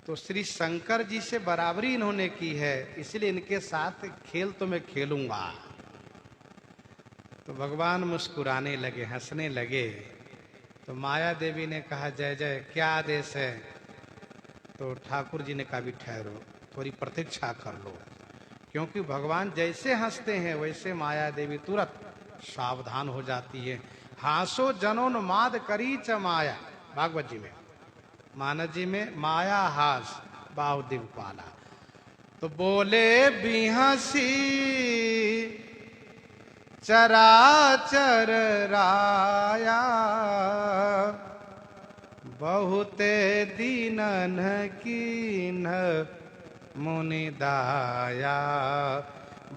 तो श्री शंकर जी से बराबरी इन्होंने की है, इसलिए इनके साथ खेल तो मैं खेलूंगा। तो भगवान मुस्कुराने लगे, हंसने लगे। तो माया देवी ने कहा, जय जय, क्या आदेश है? तो ठाकुर जी ने कहा, भी ठहरो, थोड़ी प्रतीक्षा कर लो। क्योंकि भगवान जैसे हंसते हैं वैसे माया देवी तुरंत सावधान हो जाती है। हासो जनोन्माद करी च माया, भागवत जी में, मानस जी में, माया हास बाहु दिवपाला। तो बोले बिहसी चराचर राया, बहुते दीनन कीन मुनि दाया,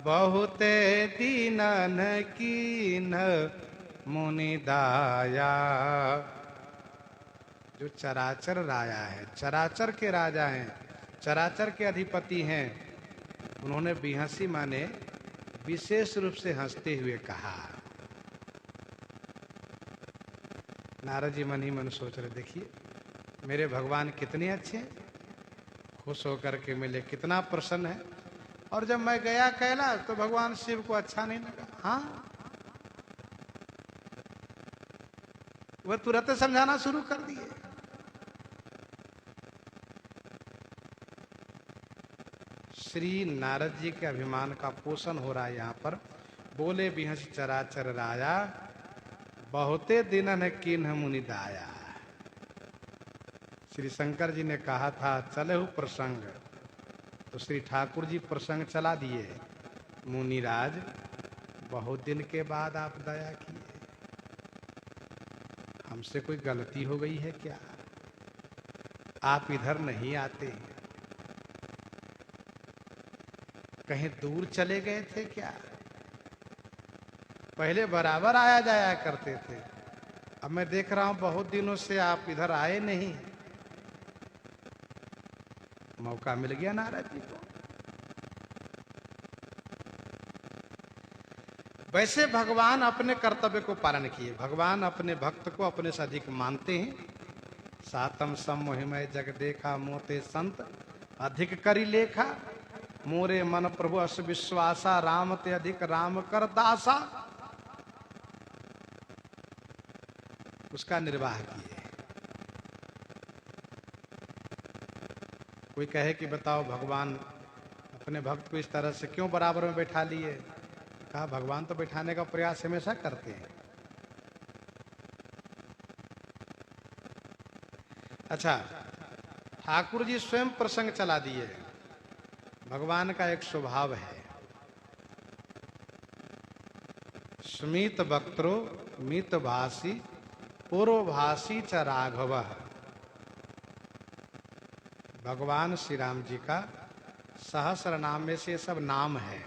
बहुते दीनन कीन मुनि दाया। जो चराचर राया है, चराचर के राजा हैं, चराचर के अधिपति हैं, उन्होंने बिहसी माने विशेष रूप से हंसते हुए कहा। नारद जी मन ही मन सोच रहे, देखिए मेरे भगवान कितने अच्छे हैं, खुश होकर के मिले, कितना प्रसन्न है। और जब मैं गया कैलाश तो भगवान शिव को अच्छा नहीं लगा। हाँ, वह तुरंत समझाना शुरू कर दिए। श्री नारद जी के अभिमान का पोषण हो रहा है यहाँ पर। बोले बिहस चराचर राया, बहुते दिनन कीन्ह मुनि दाया। श्री शंकर जी ने कहा था चले हु प्रसंग, तो श्री ठाकुर जी प्रसंग चला दिए। मुनिराज, बहुत दिन के बाद आप दया किए, हमसे कोई गलती हो गई है क्या? आप इधर नहीं आते, कहीं दूर चले गए थे क्या? पहले बराबर आया जाया करते थे, अब मैं देख रहा हूं बहुत दिनों से आप इधर आए नहीं। मौका मिल गया नारद जी को। वैसे भगवान अपने कर्तव्य को पालन किए। भगवान अपने भक्त को अपने से अधिक मानते हैं। सातम सम मोहिमय जग देखा, मोते संत अधिक करी लेखा। मोरे मन प्रभु अस विश्वासा, राम ते अधिक राम कर दासा। उसका निर्वाह किए। कोई कहे कि बताओ भगवान अपने भक्त को इस तरह से क्यों बराबर में बैठा लिए? कहा भगवान तो बैठाने का प्रयास हमेशा करते हैं। अच्छा, ठाकुर जी स्वयं प्रसंग चला दिए। भगवान का एक स्वभाव है, स्मित वक्त्रो मित भाषी पूर्वभाषी च राघव। भगवान श्री राम जी का सहस्र नाम में से सब नाम है।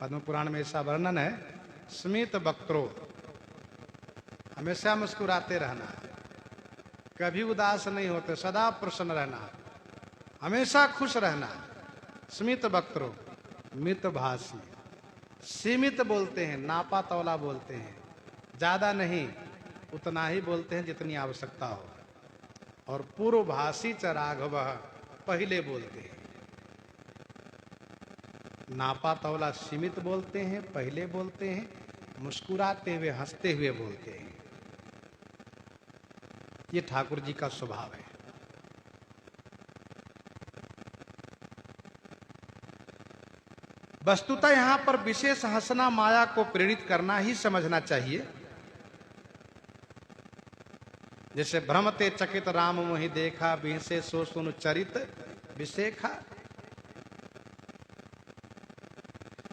पद्म पुराण में ऐसा वर्णन है, स्मित वक्त्रो, हमेशा मुस्कुराते रहना, कभी उदास नहीं होते, सदा प्रसन्न रहना, हमेशा खुश रहना। स्मित वक्त्रो मित भाषी, सीमित बोलते हैं, नापा तौला बोलते हैं, ज्यादा नहीं, उतना ही बोलते हैं जितनी आवश्यकता हो। और पूर्वभाषी च राघव, पहले बोलते हैं। नापा तौला सीमित बोलते हैं, पहले बोलते हैं, मुस्कुराते हुए हंसते हुए बोलते हैं। ये ठाकुर जी का स्वभाव है। वस्तुतः यहां पर विशेष हंसना माया को प्रेरित करना ही समझना चाहिए। जैसे भ्रमते चकित राम मोहि देखा, बिहसे सो सुन चरित विशेखा।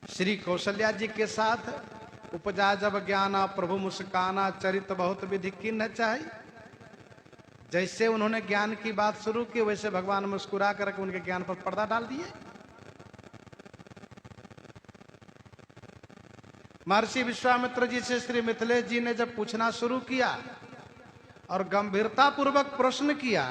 श्री कौशल्या जी के साथ उपजा जब ज्ञाना, प्रभु मुस्काना, चरित बहुत विधि किन्न चाही। जैसे उन्होंने ज्ञान की बात शुरू की वैसे भगवान मुस्कुरा करके उनके ज्ञान पर पर्दा डाल दिए। महर्षि विश्वामित्र जी से श्री मिथिलेश जी ने जब पूछना शुरू किया और गंभीरता पूर्वक प्रश्न किया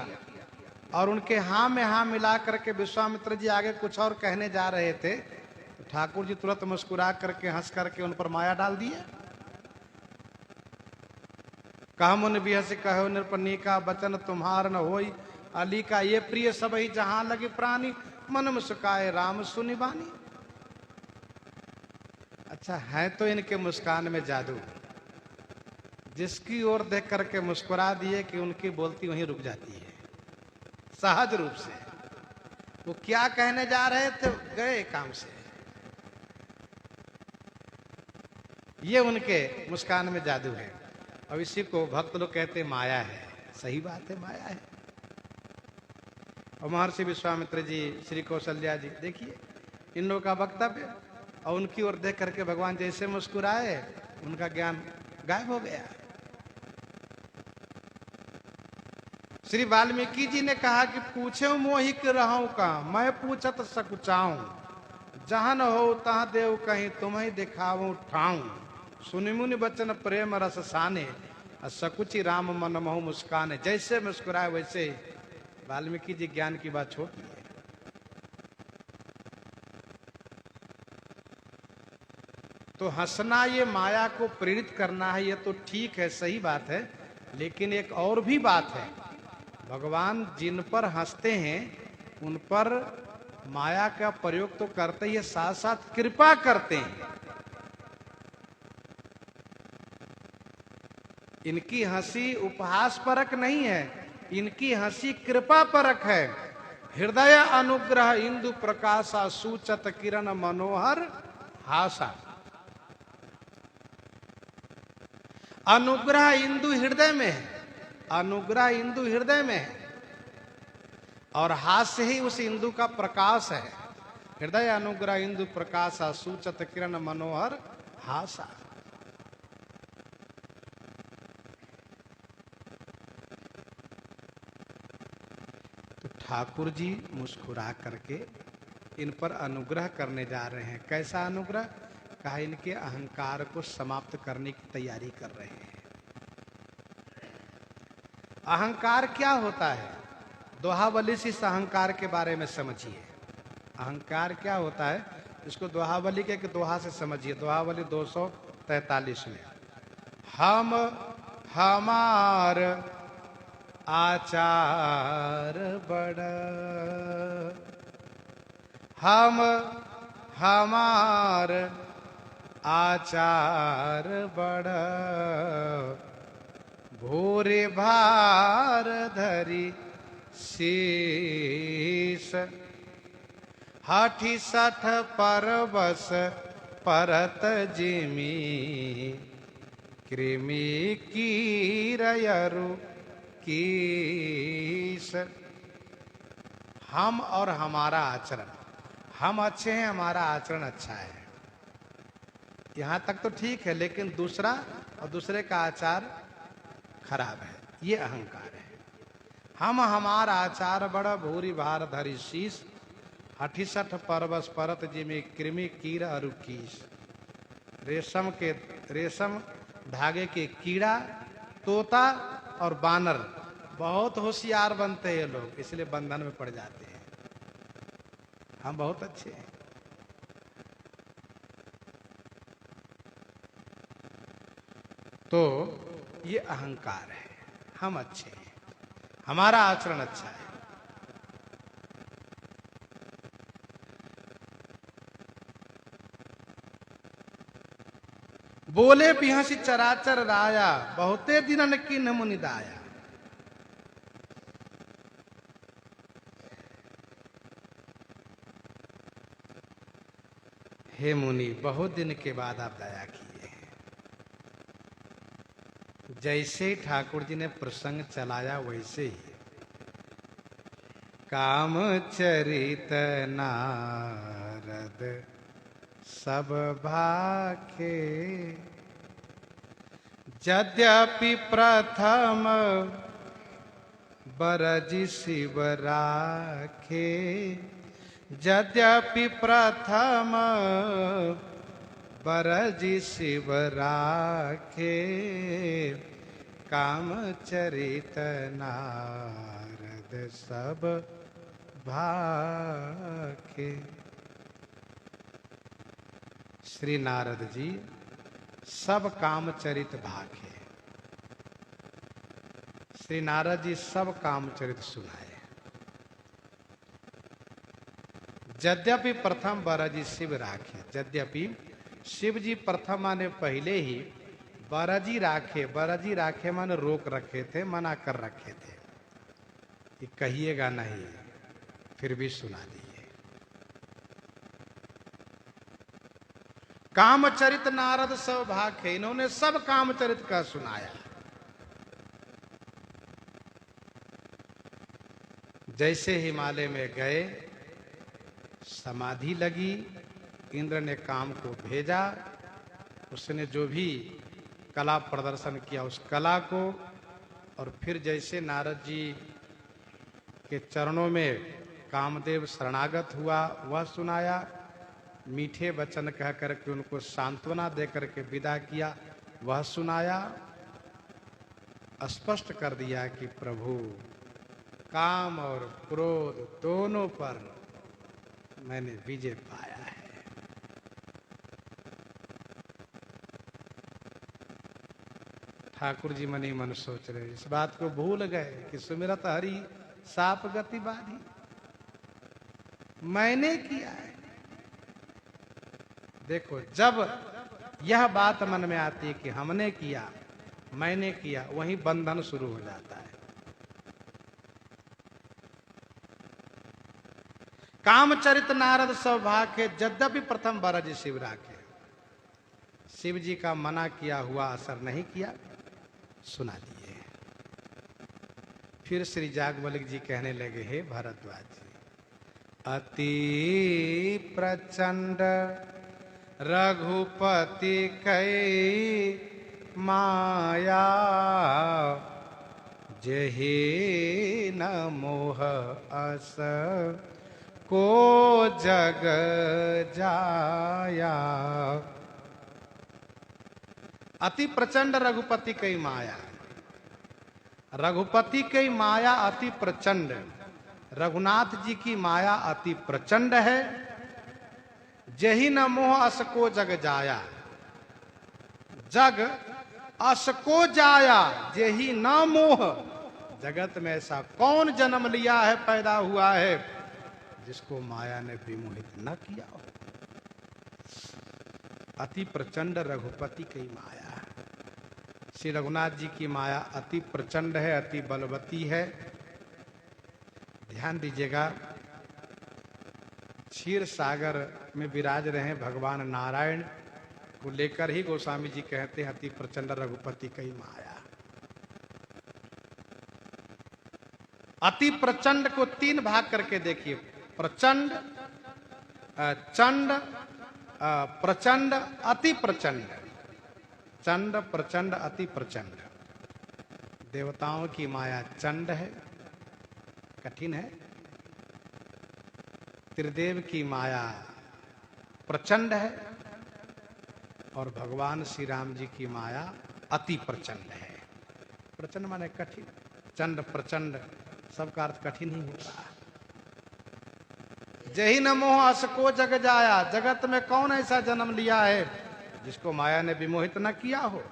और उनके हाँ में हाँ मिला करके विश्वामित्र जी आगे कुछ और कहने जा रहे थे, तो ठाकुर जी तुरंत मुस्कुरा करके हंस करके उन पर माया डाल दिए। कह मुन बिहस कहो निरपनी का वचन तुम्हार न होई, अली का ये प्रिय सब ही जहां लगे प्राणी, मन मुस्काए राम सुनि बानी। अच्छा है तो इनके मुस्कान में जादू, जिसकी ओर देख करके मुस्कुरा दिए कि उनकी बोलती वहीं रुक जाती है सहज रूप से। वो क्या कहने जा रहे थे गए काम से, ये उनके मुस्कान में जादू है। अब इसी को भक्त लोग कहते माया है। सही बात है, माया है। और महर्षि विश्वामित्र जी, श्री कौशल्या जी, देखिए इन लोगों का वक्तव्य और उनकी ओर देख करके भगवान जैसे मुस्कुराए उनका ज्ञान गायब हो गया। श्री वाल्मीकि जी ने कहा कि पूछे मोहिक रहूं का, मैं पूछत सकुचाऊं, जहां न हो तहां देव कहीं तुम्हें दिखाऊं ठाऊं, सुनि मुनि बचन प्रेम रस साने, सकुचि राम मन महु मुस्काने। जैसे मुस्कुराए वैसे वाल्मीकि जी ज्ञान की बात छोड़ दी। तो हंसना ये माया को प्रेरित करना है, ये तो ठीक है, सही बात है। लेकिन एक और भी बात है, भगवान जिन पर हंसते हैं उन पर माया का प्रयोग तो करते ही, साथ साथ कृपा करते हैं। इनकी हंसी उपहास परक नहीं है, इनकी हंसी कृपा परक है। हृदय अनुग्रह इंदु प्रकाशा, सूचत किरण मनोहर हासा। अनुग्रह इंदु हृदय में है, अनुग्रह इंदु हृदय में है और हास्य ही उस इंदु का प्रकाश है। हृदय अनुग्रह इंदु प्रकाशा, सूचत किरण मनोहर हासा। तो ठाकुर जी मुस्कुरा करके इन पर अनुग्रह करने जा रहे हैं। कैसा अनुग्रह? कहा इनके अहंकार को समाप्त करने की तैयारी कर रहे हैं। अहंकार क्या होता है? दोहावली से इस अहंकार के बारे में समझिए। अहंकार क्या होता है इसको दोहावली के दोहा से समझिए। दोहावली 243 में, हम हमार आचार बड़ा, हम हमार आचार बड़ा, भोरे भार धरी शीस, हाठी सठ परबस परत जिमी, कृमि कीरयरु कीस। हम और हमारा आचरण, हम अच्छे हैं, हमारा आचरण अच्छा है, यहां तक तो ठीक है। लेकिन दूसरा और दूसरे का आचार खराब है, ये अहंकार है। हम हमारा आचार बड़ा, भूरी भार धरी शीश, हठीसठ परबस परत जिमी, कृमि कीर अरु कीस। रेशम धागे के कीड़ा, तोता और बानर बहुत होशियार बनते हैं ये लोग, इसलिए बंधन में पड़ जाते हैं। हम बहुत अच्छे हैं। तो ये अहंकार है। हम अच्छे हैं, हमारा आचरण अच्छा है। बोले बिहसी चराचर राया, बहुते दिनन किन्ह मुनि दाया। हे मुनि, बहुत दिन के बाद आप दया किए हैं। जैसे ठाकुर जी ने प्रसंग चलाया वैसे ही काम चरित नारद सब भाखे, यद्यपि प्रथम बरजी शिव राखे, यद्यपि प्रथम बरजी शिव राखे, काम चरित नारद सब भाखे। श्री नारद जी सब कामचरित भाखे। श्री नारद जी सब कामचरित सुनाए। यद्यपि प्रथम बरजी शिव राखे, यद्यपि शिव जी प्रथम माने पहले ही बरजी राखे, बरजी राखे माने रोक रखे थे, मना कर रखे थे कि कहिएगा नहीं, फिर भी सुना दिए। कामचरित नारद सब भाखे, इन्होंने सब कामचरित का सुनाया। जैसे हिमालय में गए, समाधि लगी, इंद्र ने काम को भेजा, उसने जो भी कला प्रदर्शन किया उस कला को, और फिर जैसे नारद जी के चरणों में कामदेव शरणागत हुआ वह सुनाया। मीठे वचन कह करके उनको सांत्वना दे करके विदा किया वह सुनाया। स्पष्ट कर दिया कि प्रभु काम और क्रोध दोनों पर मैंने विजय पाया है। ठाकुर जी मन ही मन सोच रहे, इस बात को भूल गए कि सुमिरत हरि साप गति बाधी, मैंने किया है। देखो, जब यह बात मन में आती है कि हमने किया, मैंने किया, वहीं बंधन शुरू हो जाता है। कामचरित नारद सौभाग्य, यद्यपि प्रथम बरज शिव राखे, शिव जी का मना किया हुआ असर नहीं किया, सुना दिए। फिर श्री जागवल्क्य जी कहने लगे, हे भरद्वाज जी, अति प्रचंड रघुपति कई माया, जेहि न मोह अस को जग जाया। अति प्रचंड रघुपति कई माया, रघुपति की माया अति प्रचंड, रघुनाथ जी की माया अति प्रचंड है। जही न मोह अस को जग जाया, जग अस को जाया, जही न मोह। जगत में ऐसा कौन जन्म लिया है, पैदा हुआ है, जिसको माया ने विमोहित न किया हो। अति प्रचंड रघुपति की माया, श्री रघुनाथ जी की माया अति प्रचंड है, अति बलवती है। ध्यान दीजिएगा, क्षीर सागर में विराज रहे भगवान नारायण को लेकर ही गोस्वामी जी कहते हैं अति प्रचंड रघुपति की माया। अति प्रचंड को तीन भाग करके देखिए, प्रचंड, चंड, प्रचंड, अति प्रचंड। चंड, प्रचंड, अति प्रचंड। देवताओं की माया चंड है, कठिन है। त्रिदेव की माया प्रचंड है, और भगवान श्री राम जी की माया अति प्रचंड है। प्रचंड माने कठिन, चंड प्रचंड सबका अर्थ कठिन ही होता है। जही न मोह अस को जग जाया, जगत में कौन ऐसा जन्म लिया है जिसको माया ने विमोहित न किया हो।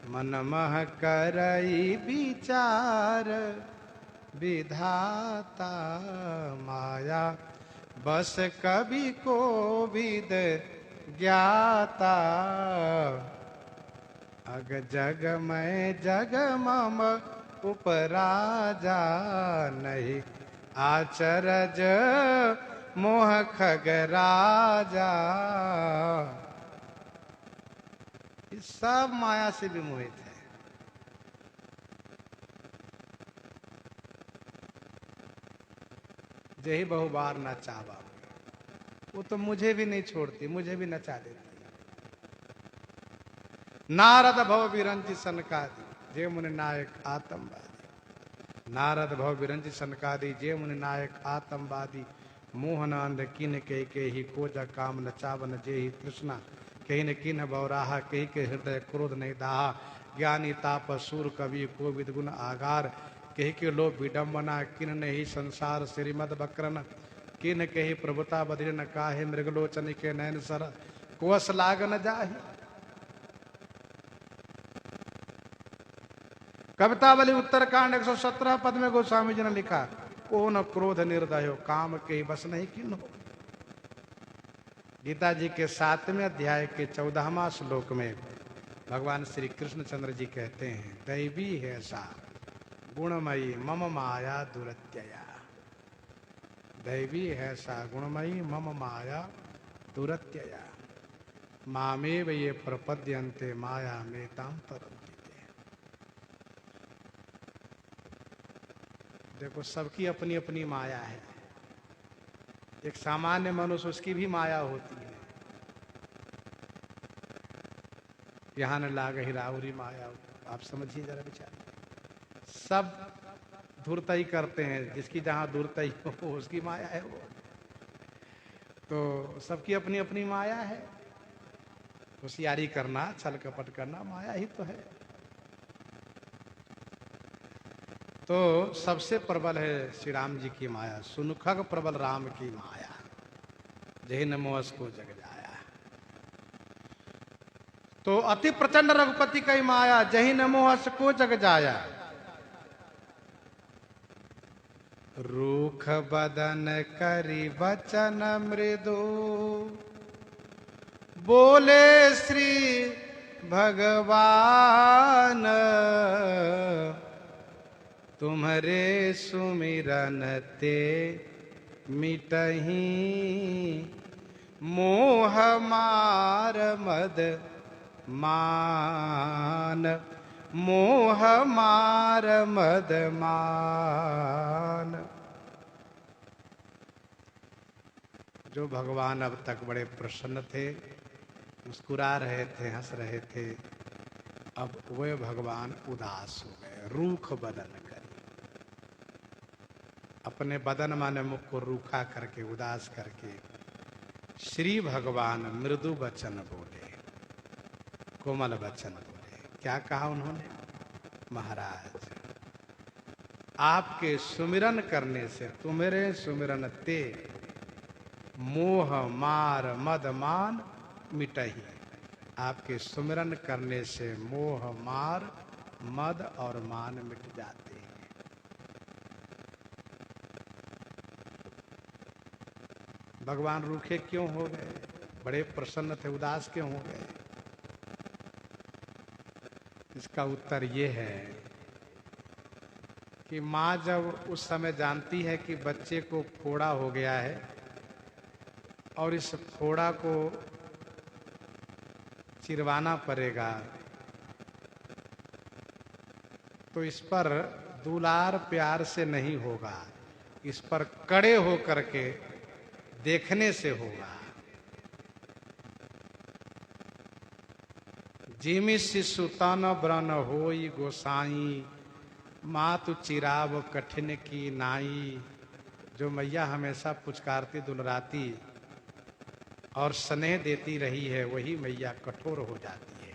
मन मह करई विचार विधाता माया, बस कभी को विद ज्ञाता। अग जग में जग मम उपराजा, नहीं आचरज मोह खग राजा। इस सब माया से विमोहित है। जही बहुबार नचावा, वो तो मुझे भी नहीं छोड़ती, मुझे भी नचा देती। नारद भव विरंची सनकादि, जे मुनि नायक आतंकवादी। नारद भव बिरंज सनकादि जे मुनि नायक आतंकवादी मोहन अंध किन के ही कोजा काम न चावन जे ही तृष्णा कहीं न किन बौराहा कही के हृदय क्रोध नहीं दाहा ज्ञानी ताप सूर कवि को विदगुण आगार कही के लो विडम्बना किन नहीं संसार श्रीमद बक्रन किन कही प्रभुता बधिर न काहे मृगलोचन के नयन सर कोस लाग न जाहि। कवितावली उत्तरकांड 117 पद में गोस्वामी जी ने लिखा को न क्रोध निर्दय हो काम के बस नहीं किन हो। गीता जी के 7वें अध्याय के 14वां श्लोक में भगवान श्री कृष्णचंद्र जी कहते हैं दैवी है सा गुणमयी मम माया दुरत्यया। दैवी है सा गुणमयी मम माया दुरत्यया मामेव ये प्रपद्यन्ते माया में ताम तरन्ति। देखो सबकी अपनी अपनी माया है। एक सामान्य मनुष्य उसकी भी माया होती है। यहाँ न लाग हिराउरी माया आप समझिए जरा बेचारे सब धूर्तई करते हैं जिसकी जहाँ धूर्तई हो उसकी माया है वो। तो सबकी अपनी अपनी माया है। होशियारी करना छल कपट करना माया ही तो है। तो सबसे प्रबल है श्री राम जी की माया सुनुखग प्रबल राम की माया जही नमोस को जग जाया। तो अति प्रचंड रघुपति की माया जही नमोहस को जग जाया। रूख बदन करी बचन मृदु बोले श्री भगवान तुम्हारे सुमिरन ते मिटही मोह मार मद मान मोह मार मद मान। जो भगवान अब तक बड़े प्रसन्न थे मुस्कुरा रहे थे हंस रहे थे अब वे भगवान उदास हो गए। रूख बदन कर अपने बदन माने मुख को रूखा करके उदास करके श्री भगवान मृदु वचन बोले कोमल वचन बोले। क्या कहा उन्होंने महाराज आपके सुमिरन करने से तुम्हारे सुमिरन ते मोह मार मद मान मिटही। आपके सुमिरन करने से मोह मार मद और मान मिट जाते हैं। भगवान रूखे क्यों हो गए बड़े प्रसन्न थे उदास क्यों हो गए। इसका उत्तर ये है कि माँ जब उस समय जानती है कि बच्चे को फोड़ा हो गया है और इस फोड़ा को चिरवाना पड़ेगा तो इस पर दुलार प्यार से नहीं होगा इस पर कड़े हो करके देखने से होगा। जिमि शिशु तन ब्रन होई गोसाई मातु चिराव कठिन की नाई। जो मैया हमेशा पुचकारती दुलराती और स्नेह देती रही है वही मैया कठोर हो जाती है।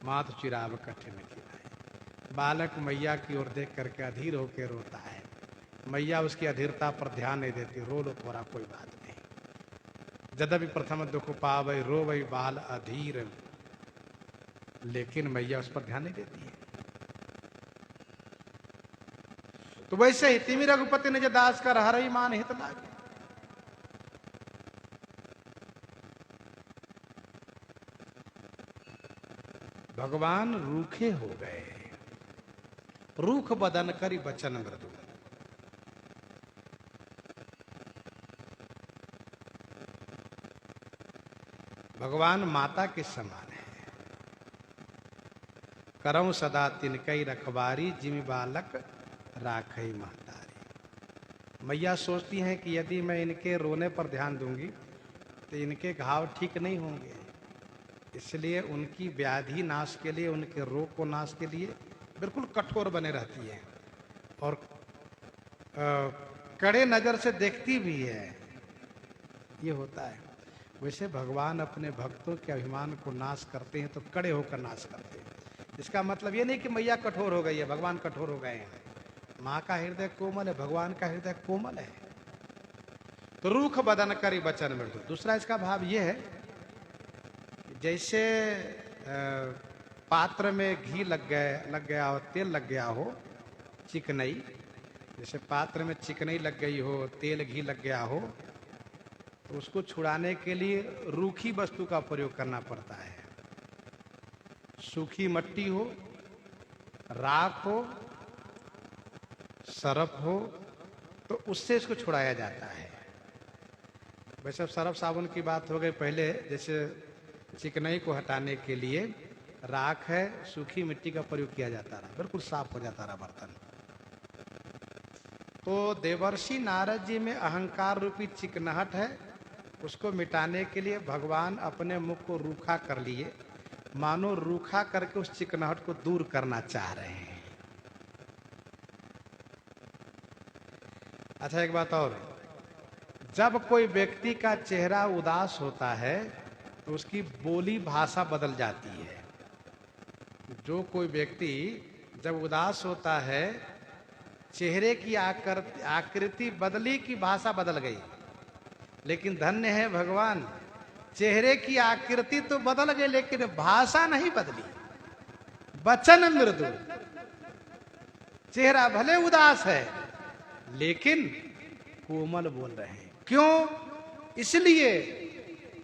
मातु चिराव कठिन की नाई। बालक मैया की ओर देख करके अधीर होकर रोता है। मैया उसकी अधीरता पर ध्यान नहीं देती। रो लो थोड़ा कोई बात नहीं। यद्यपि प्रथम दुख पावै रोवै बाल अधीर लेकिन मैया उस पर ध्यान नहीं देती है। तो वैसे ही तिमि रघुपति निज दास कर हरई मान हित लागे। भगवान रूखे हो गए। रूख बदन करी बचन मृदु। भगवान माता के समान है। करऊं सदा तिनकई रखवारी जिमि बालक राखई महतारी। मैया सोचती हैं कि यदि मैं इनके रोने पर ध्यान दूंगी तो इनके घाव ठीक नहीं होंगे। इसलिए उनकी व्याधि नाश के लिए उनके रोग को नाश के लिए बिल्कुल कठोर बने रहती है और कड़े नजर से देखती भी है, ये होता है। वैसे भगवान अपने भक्तों के अभिमान को नाश करते हैं तो कड़े होकर नाश करते हैं। इसका मतलब ये नहीं कि मैया कठोर हो गई है, भगवान कठोर हो गए हैं। माँ का हृदय कोमल है, भगवान का हृदय कोमल है। तो रूख बदन करी बचन मृदु। दूसरा इसका भाव ये है, जैसे पात्र में घी लग गया हो, तेल लग गया हो, चिकनई, जैसे पात्र में चिकनई लग गई हो, तेल घी लग गया हो, तो उसको छुड़ाने के लिए रूखी वस्तु का प्रयोग करना पड़ता है। सूखी मट्टी हो, राख हो, सरफ हो, तो उससे इसको छुड़ाया जाता है। वैसे सरफ साबुन की बात हो गई, पहले जैसे चिकनाई को हटाने के लिए राख है, सूखी मिट्टी का प्रयोग किया जाता रहा, बिल्कुल साफ हो जाता रहा बर्तन। तो देवर्षि नारद जी में अहंकार रूपी चिकनाहट है, उसको मिटाने के लिए भगवान अपने मुख को रूखा कर लिए, मानो रूखा करके उस चिकनाहट को दूर करना चाह रहे हैं। अच्छा, एक बात और, जब कोई व्यक्ति का चेहरा उदास होता है तो उसकी बोली भाषा बदल जाती है। जो कोई व्यक्ति जब उदास होता है, चेहरे की आकृति बदली की भाषा बदल गई। लेकिन धन्य है भगवान, चेहरे की आकृति तो बदल गई लेकिन भाषा नहीं बदली। वचन मृदु, चेहरा भले उदास है लेकिन कोमल बोल रहे हैं। क्यों? इसलिए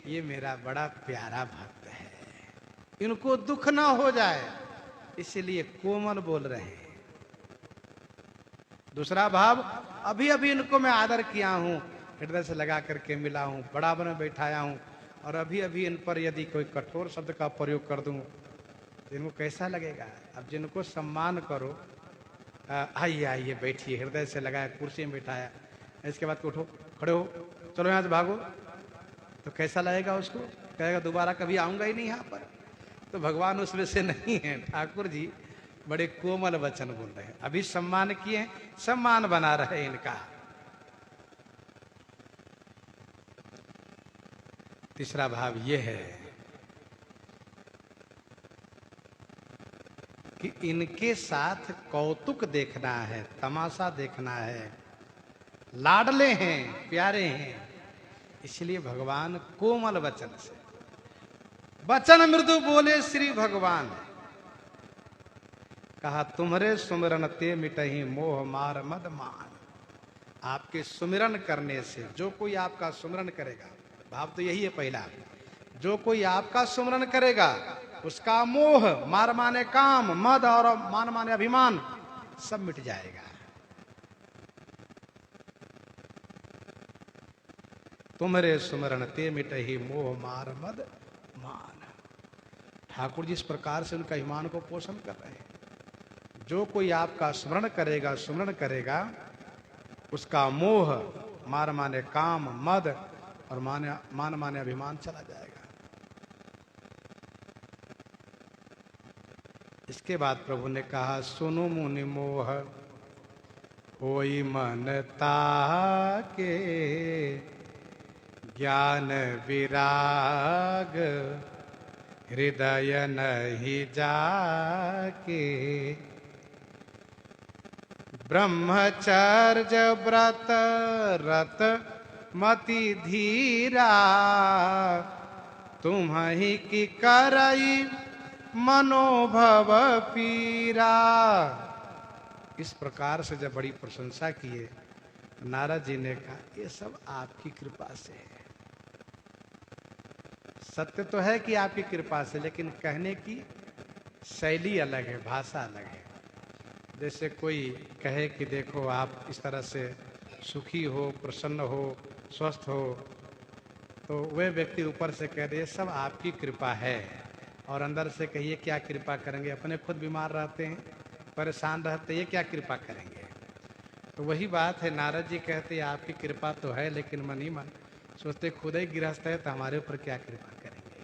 ये मेरा बड़ा प्यारा भक्त है, इनको दुख ना हो जाए, इसलिए कोमल बोल रहे हैं। दूसरा भाव, अभी अभी इनको मैं आदर किया हूं, हृदय से लगा करके मिला हूं, बड़ा बना बैठाया हूं, और अभी अभी इन पर यदि कोई कठोर शब्द का प्रयोग कर दूं तो इनको कैसा लगेगा? अब जिनको सम्मान करो, आइए आइए बैठिए, हृदय से लगाया, कुर्सी में बैठाया, इसके बाद उठो, खड़े हो, चलो यहाँ से भागो, तो कैसा लगेगा उसको? कहेगा दोबारा कभी आऊंगा ही नहीं यहाँ पर। तो भगवान उसमें से नहीं है। ठाकुर जी बड़े कोमल वचन बोल रहे हैं, अभी सम्मान किए हैं, सम्मान बना रहे इनका। तीसरा भाव यह है कि इनके साथ कौतुक देखना है, तमाशा देखना है, लाडले हैं, प्यारे हैं, इसलिए भगवान कोमल वचन से, वचन मृदु बोले श्री भगवान, कहा तुम्हारे सुमिरन ते मिटहि मोह मार मद मान। आपके सुमिरन करने से, जो कोई आपका सुमिरन करेगा, भाव तो यही है पहला, जो कोई आपका सुमिरन करेगा उसका मोह, मार माने काम, मद और मान माने अभिमान, सब मिट जाएगा। तुम्हारे सुमिरन ते मिटहि मोह मार मद मान। ठाकुर जी इस प्रकार से उनका अभिमान को पोषण कर रहे हैं। जो कोई आपका स्मरण करेगा, सुमरण करेगा, उसका मोह, मार माने काम, मद और मान माने अभिमान चला जाएगा। इसके बाद प्रभु ने कहा, सुनो मुनि मोह होई मन ताके, ज्ञान विराग हृदय नहीं जाके, ब्रह्मचर्य व्रत रत मति धीरा, तुम्हि की करई मनोभव पीरा। इस प्रकार से जब बड़ी प्रशंसा किए, नारद जी ने कहा, ये सब आपकी कृपा से है। सत्य तो है कि आपकी कृपा से, लेकिन कहने की शैली अलग है, भाषा अलग है। जैसे कोई कहे कि देखो आप इस तरह से सुखी हो, प्रसन्न हो, स्वस्थ हो, तो वह व्यक्ति ऊपर से कह दे सब आपकी कृपा है, और अंदर से कहिए क्या कृपा करेंगे, अपने खुद बीमार रहते हैं, परेशान रहते, ये क्या कृपा करेंगे। तो वही बात है, नारद जी कहते आपकी कृपा तो है, लेकिन मन ही मन सोचते खुद ही गृहस्थ है तो हमारे ऊपर क्या कृपा करेंगे।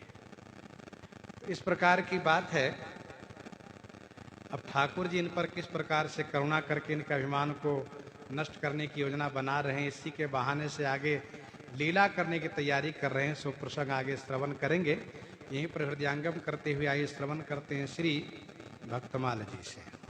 तो इस प्रकार की बात है। अब ठाकुर जी इन पर किस प्रकार से करुणा करके इनके अभिमान को नष्ट करने की योजना बना रहे हैं, इसी के बहाने से आगे लीला करने की तैयारी कर रहे हैं। सो प्रसंग आगे श्रवण करेंगे। यहीं पर हृदयांगम करते हुए आइए श्रवण करते हैं श्री भक्तमाल जी से।